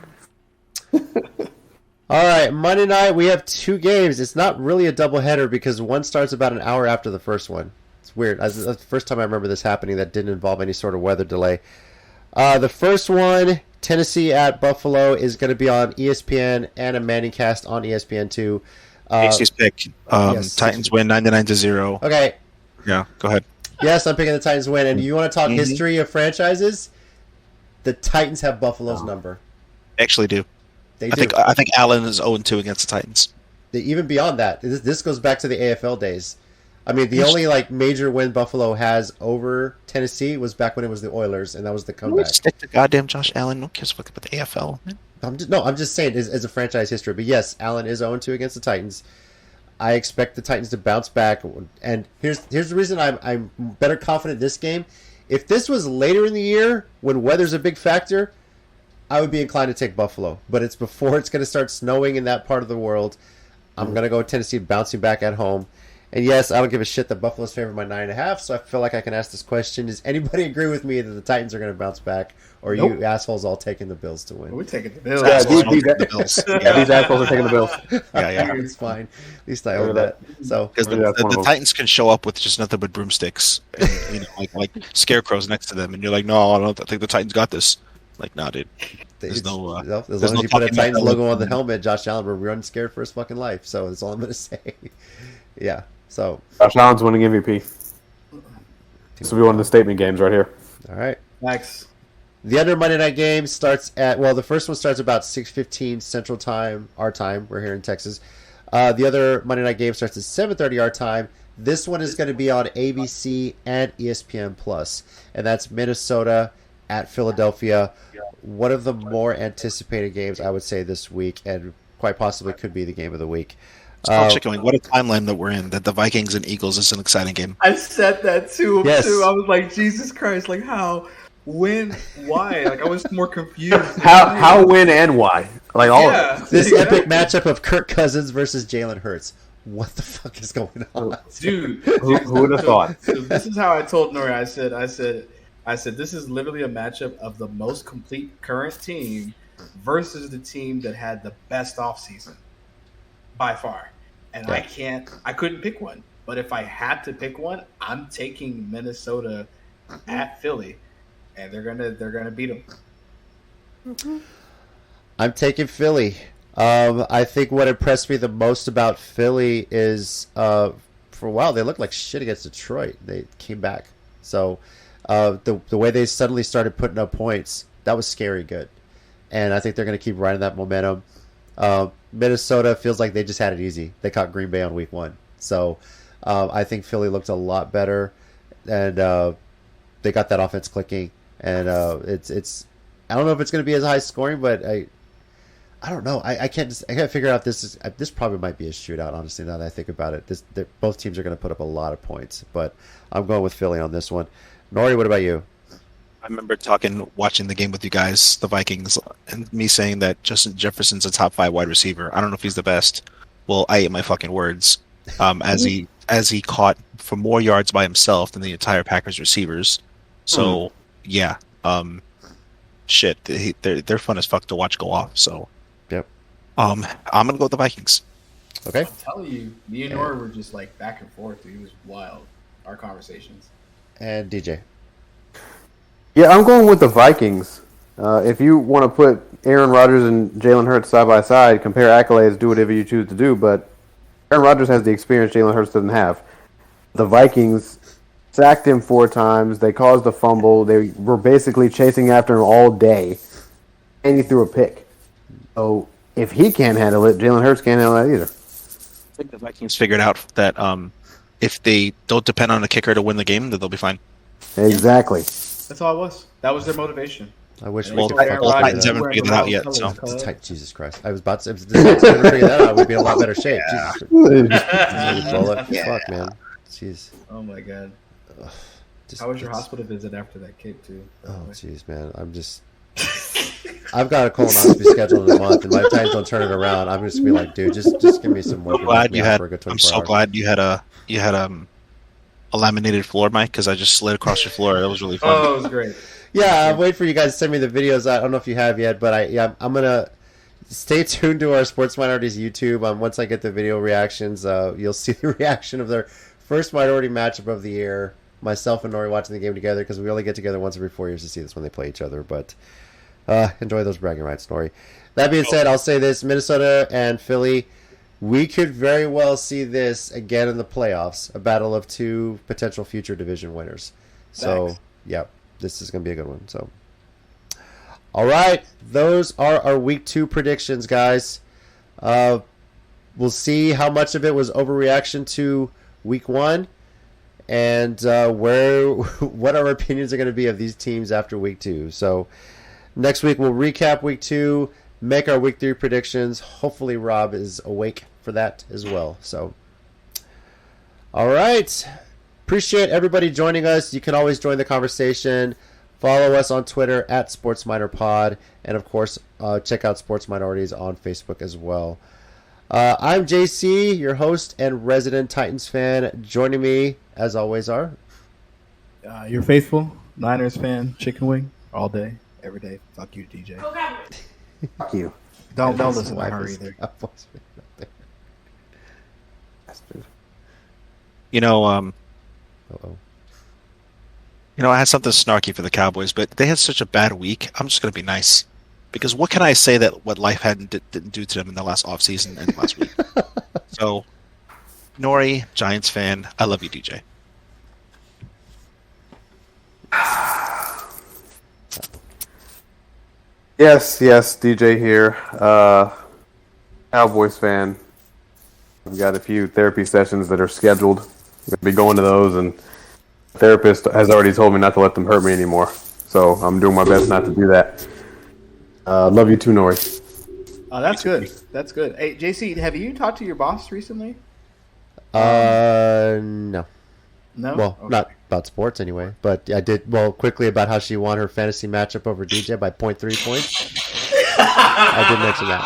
All right, Monday night we have 2 games. It's not really a doubleheader because one starts about an hour after the first one. It's weird. That's the first time I remember this happening that didn't involve any sort of weather delay. The first one, Tennessee at Buffalo, is going to be on ESPN and a Manningcast on ESPN2. Casey's pick. Yes, Titans win 99-0. Okay. Yeah, go ahead. Yes, I'm picking the Titans win. And you want to talk history of franchises? The Titans have Buffalo's number. Actually do. They do. I think Allen is 0-2 against the Titans. Even beyond that, this goes back to the AFL days. I mean, the only like major win Buffalo has over Tennessee was back when it was the Oilers, and that was the comeback. Stick to goddamn Josh Allen. No cares about the AFL. Man. I'm just saying as a franchise history. But yes, Allen is 0-2 against the Titans. I expect the Titans to bounce back, and here's the reason I'm better confident this game. If this was later in the year when weather's a big factor, I would be inclined to take Buffalo. But it's before it's going to start snowing in that part of the world. I'm going to go with Tennessee bouncing back at home. And yes, I don't give a shit that Buffalo's favored by 9.5, so I feel like I can ask this question. Does anybody agree with me that the Titans are going to bounce back, or Nope. you assholes all taking the Bills to win? We're taking the Bills. Yeah, these The Bills. assholes are taking the Bills. Yeah. It's fine. At least I own that. So Because Yeah, that's one of the them. Titans can show up with just nothing but broomsticks, and, like scarecrows next to them, and you're like, no, I think the Titans got this. Like, nah, dude. There's no. as There's long no as you put a talking Titans about logo that. on the helmet, Josh Allen will run scared for his fucking life. So that's all I'm going to say. Yeah. So, Josh Allen's winning MVP. This will be one of the statement games right here. all right. Max. The other Monday night game starts at, well, the first one starts about 6:15 Central Time, our time. We're here in Texas. The other Monday night game starts at 7:30 our time. This one is going to be on ABC and ESPN Plus, and that's Minnesota at Philadelphia. One of the more anticipated games, I would say, this week, and quite possibly could be the game of the week. Going, what a timeline that we're in. That the Vikings and Eagles is an exciting game. I said that too. Yes. Too. I was like, Jesus Christ! Like how, when, why? Like I was more confused. How, when, and why? Like all of it. This exactly. epic matchup of Kirk Cousins versus Jalen Hurts. What the fuck is going on? Dude, Who would have thought? So this is how I told Nori. I said, this is literally a matchup of the most complete current team versus the team that had the best offseason by far. And I couldn't pick one. But if I had to pick one, I'm taking Minnesota at Philly, and they're gonna beat them. I'm taking Philly. I think what impressed me the most about Philly is for a while they looked like shit against Detroit. They came back. So the way they suddenly started putting up points, that was scary good. And I think they're going to keep riding that momentum. Minnesota feels like they just had it easy. They caught Green Bay on week 1. So I think Philly looked a lot better, and they got that offense clicking. And it's I don't know if it's going to be as high scoring, but I don't know. I can't figure out this probably might be a shootout. Honestly, now that I think about it, both teams are going to put up a lot of points. But I'm going with Philly on this one. Nori, what about you? I remember watching the game with you guys, the Vikings, and me saying that Justin Jefferson's a top 5 wide receiver. I don't know if he's the best. Well, I ate my fucking words. As he caught for more yards by himself than the entire Packers receivers. So yeah, shit, they're fun as fuck to watch go off. So Yep. I'm gonna go with the Vikings. Okay. I'm telling you, me and Nori were just like back and forth. Dude. It was wild. Our conversations. And DJ. Yeah, I'm going with the Vikings. If you want to put Aaron Rodgers and Jalen Hurts side by side, compare accolades, do whatever you choose to do, but Aaron Rodgers has the experience Jalen Hurts doesn't have. The Vikings sacked him 4 times. They caused a fumble. They were basically chasing after him all day, and he threw a pick. So if he can't handle it, Jalen Hurts can't handle that either. I think the Vikings figured out that if they don't depend on a kicker to win the game, then they'll be fine. Exactly. That's all it was. That was their motivation. I wish Well, we could Aaron fucking all Rodgers Titans haven't wearing figured the that out wrong yet, colors, so. cuz. It's tight. Jesus Christ! I was about to. If the Titans could figure that out, we'd be in a lot better shape. Jesus. Bullet. Fuck, man. Jeez. Oh my god. Just, How was your it's- hospital visit after that kick too? Oh, jeez, man. I've got a colonoscopy scheduled in a month, and by the time don't turn it around, I'm just gonna be like, dude, just give me some more. I'm so glad you had a laminated floor, Mike, because I just slid across your floor. That was really fun. Oh, it was great. Yeah, I'm waiting for you guys to send me the videos. I don't know if you have yet, but I'm gonna stay tuned to our Sports Minorities YouTube. Once I get the video reactions, you'll see the reaction of their first minority matchup of the year. Myself and Nori watching the game together because we only get together once every 4 years to see this when they play each other. But enjoy those bragging rights, Nori. That being said, I'll say this: Minnesota and Philly, we could very well see this again in the playoffs, a battle of 2 potential future division winners. So, Thanks. yep, this is going to be a good one. So, all right, those are our week 2 predictions, guys. We'll see how much of it was overreaction to week 1 and what our opinions are going to be of these teams after week 2. So next week we'll recap week 2, make our week 3 predictions. Hopefully Rob is awake for that as well. So, all right. Appreciate everybody joining us. You can always join the conversation. Follow us on Twitter at SportsMinorPod, and of course, check out Sports Minorities on Facebook as well. I'm JC, your host and resident Titans fan. Joining me, as always, are your faithful Niners fan, Chicken Wing, all day, every day. Fuck you, DJ. Fuck you. Don't listen to her either. You know, I had something snarky for the Cowboys, but they had such a bad week. I'm just going to be nice. Because what can I say that what life didn't do to them in the last offseason and last week? So, Nori, Giants fan, I love you, DJ. Yes, DJ here. Cowboys fan. We've got a few therapy sessions that are scheduled. We're going to be going to those, and the therapist has already told me not to let them hurt me anymore. So I'm doing my best not to do that. Love you too, Nori. Oh, that's good. That's good. Hey, JC, have you talked to your boss recently? No. No? Well, Okay. not about sports anyway, but I did, quickly about how she won her fantasy matchup over DJ by 0.3 points. I did mention that.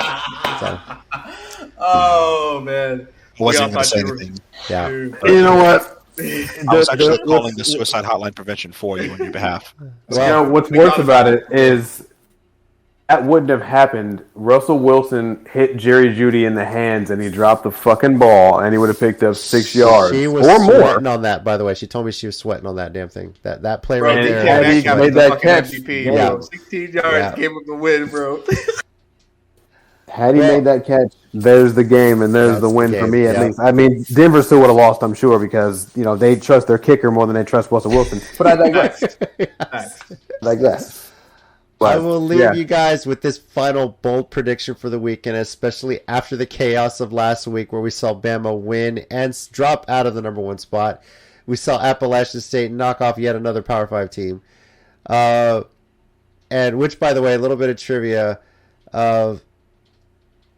So. Oh, man. I wasn't going to say anything. Yeah. You know what? I was actually calling the suicide hotline prevention for you on your behalf. Well, what's worse about it is that wouldn't have happened. Russell Wilson hit Jerry Jeudy in the hands, and he dropped the fucking ball, and he would have picked up 6 yards She was or more. sweating on that, by the way. She told me she was sweating on that damn thing. That play right there. Had he made that catch, MVP, yeah. bro. 16 yards gave him the win, bro. had he made that catch, there's the game, and there's the win for me at least. I mean, Denver still would have lost, I'm sure, because they trust their kicker more than they trust Russell Wilson. But I digress. I will leave you guys with this final bold prediction for the weekend, especially after the chaos of last week where we saw Bama win and drop out of the number 1 spot. We saw Appalachian State knock off yet another Power 5 team. And which, by the way, a little bit of trivia.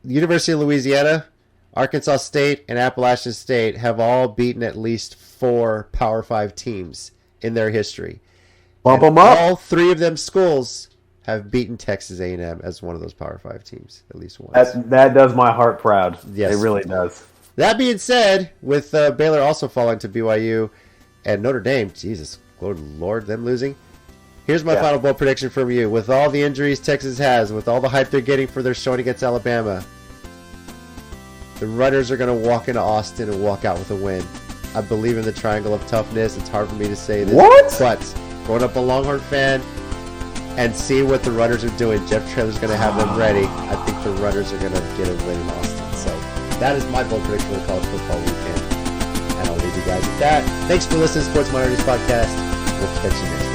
University of Louisiana, Arkansas State, and Appalachian State have all beaten at least 4 Power 5 teams in their history. Bump them up. All 3 of them schools have beaten Texas A&M as one of those Power 5 teams, at least once. That does my heart proud. Yes. It really does. That being said, with Baylor also falling to BYU and Notre Dame, Jesus, good Lord, them losing. Here's my final bold prediction from you. With all the injuries Texas has, with all the hype they're getting for their showing against Alabama, the Runners are going to walk into Austin and walk out with a win. I believe in the triangle of toughness. It's hard for me to say this. What? But growing up a Longhorn fan and seeing what the Runners are doing, Jeff Traylor's going to have them ready. I think the Runners are going to get a win in Austin. So that is my bold prediction for the college football weekend. And I'll leave you guys with that. Thanks for listening to Sports Minorities Podcast. We'll catch you next week.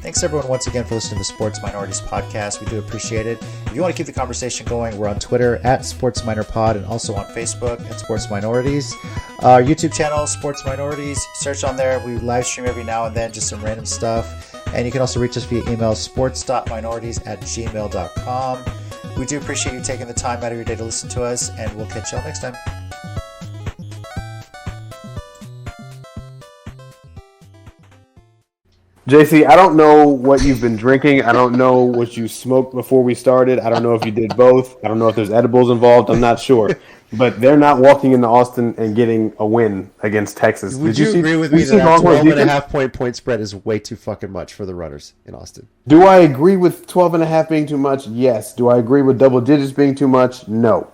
Thanks everyone once again for listening to the Sports Minorities Podcast. We do appreciate it. If you want to keep the conversation going, we're on Twitter at Sports Minor Pod and also on Facebook at Sports Minorities. Our YouTube channel, Sports Minorities. Search on there. We live stream every now and then, just some random stuff. And you can also reach us via email, sports.minorities@gmail.com. We do appreciate you taking the time out of your day to listen to us, and we'll catch y'all next time. JC, I don't know what you've been drinking. I don't know what you smoked before we started. I don't know if you did both. I don't know if there's edibles involved. I'm not sure. But they're not walking into Austin and getting a win against Texas. Would you agree with me that a 12.5 point spread is way too fucking much for the Runners in Austin? Do I agree with 12.5 being too much? Yes. Do I agree with double digits being too much? No.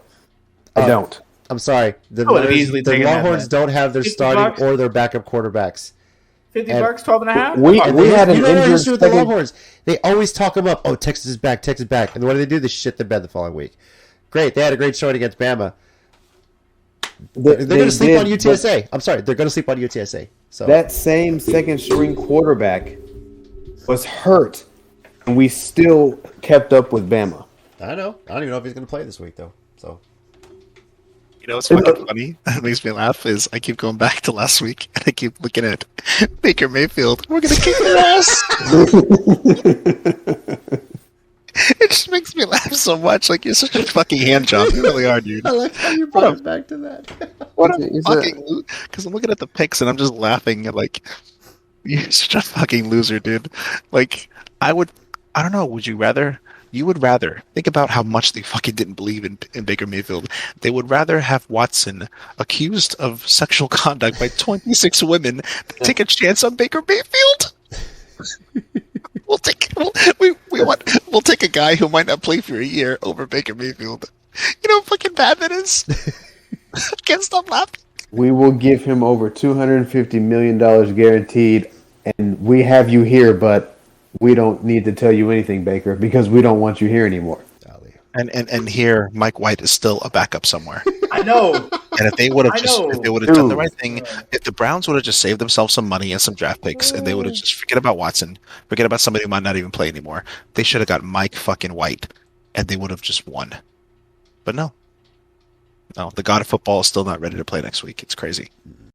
I don't. I'm sorry. The Longhorns don't have their starting or their backup quarterbacks $50, 12 and a half. We had an injured with the second. Longhorns. They always talk them up. Oh, Texas is back. And then what do? They shit the bed the following week. Great. They had a great showing against Bama. They're going to sleep on UTSA. I'm sorry. They're going to sleep on UTSA. So that same second string quarterback was hurt, and we still kept up with Bama. I know. I don't even know if he's going to play this week, though. So. You know what's fucking funny? That makes me laugh is I keep going back to last week and I keep looking at Baker Mayfield. We're gonna kick their ass. It just makes me laugh so much. Like, you're such a fucking hand job. You really are, dude. I like how you brought us back to that. What a fucking because I'm looking at the picks and I'm just laughing at like, you're such a fucking loser, dude. Like, I don't know. Would you rather? You would rather think about how much they fucking didn't believe in Baker Mayfield. They would rather have Watson accused of sexual conduct by 26 women than take a chance on Baker Mayfield. We'll take a guy who might not play for a year over Baker Mayfield. You know how fucking bad that is? I can't stop laughing. We will give him over $250 million guaranteed, and we have you here, but we don't need to tell you anything, Baker, because we don't want you here anymore. And here, Mike White is still a backup somewhere. I know. And if they would have done the right thing, if the Browns would have just saved themselves some money and some draft picks, and they would have just forget about Watson, forget about somebody who might not even play anymore, they should have got Mike fucking White, and they would have just won. But no, the god of football is still not ready to play next week. It's crazy.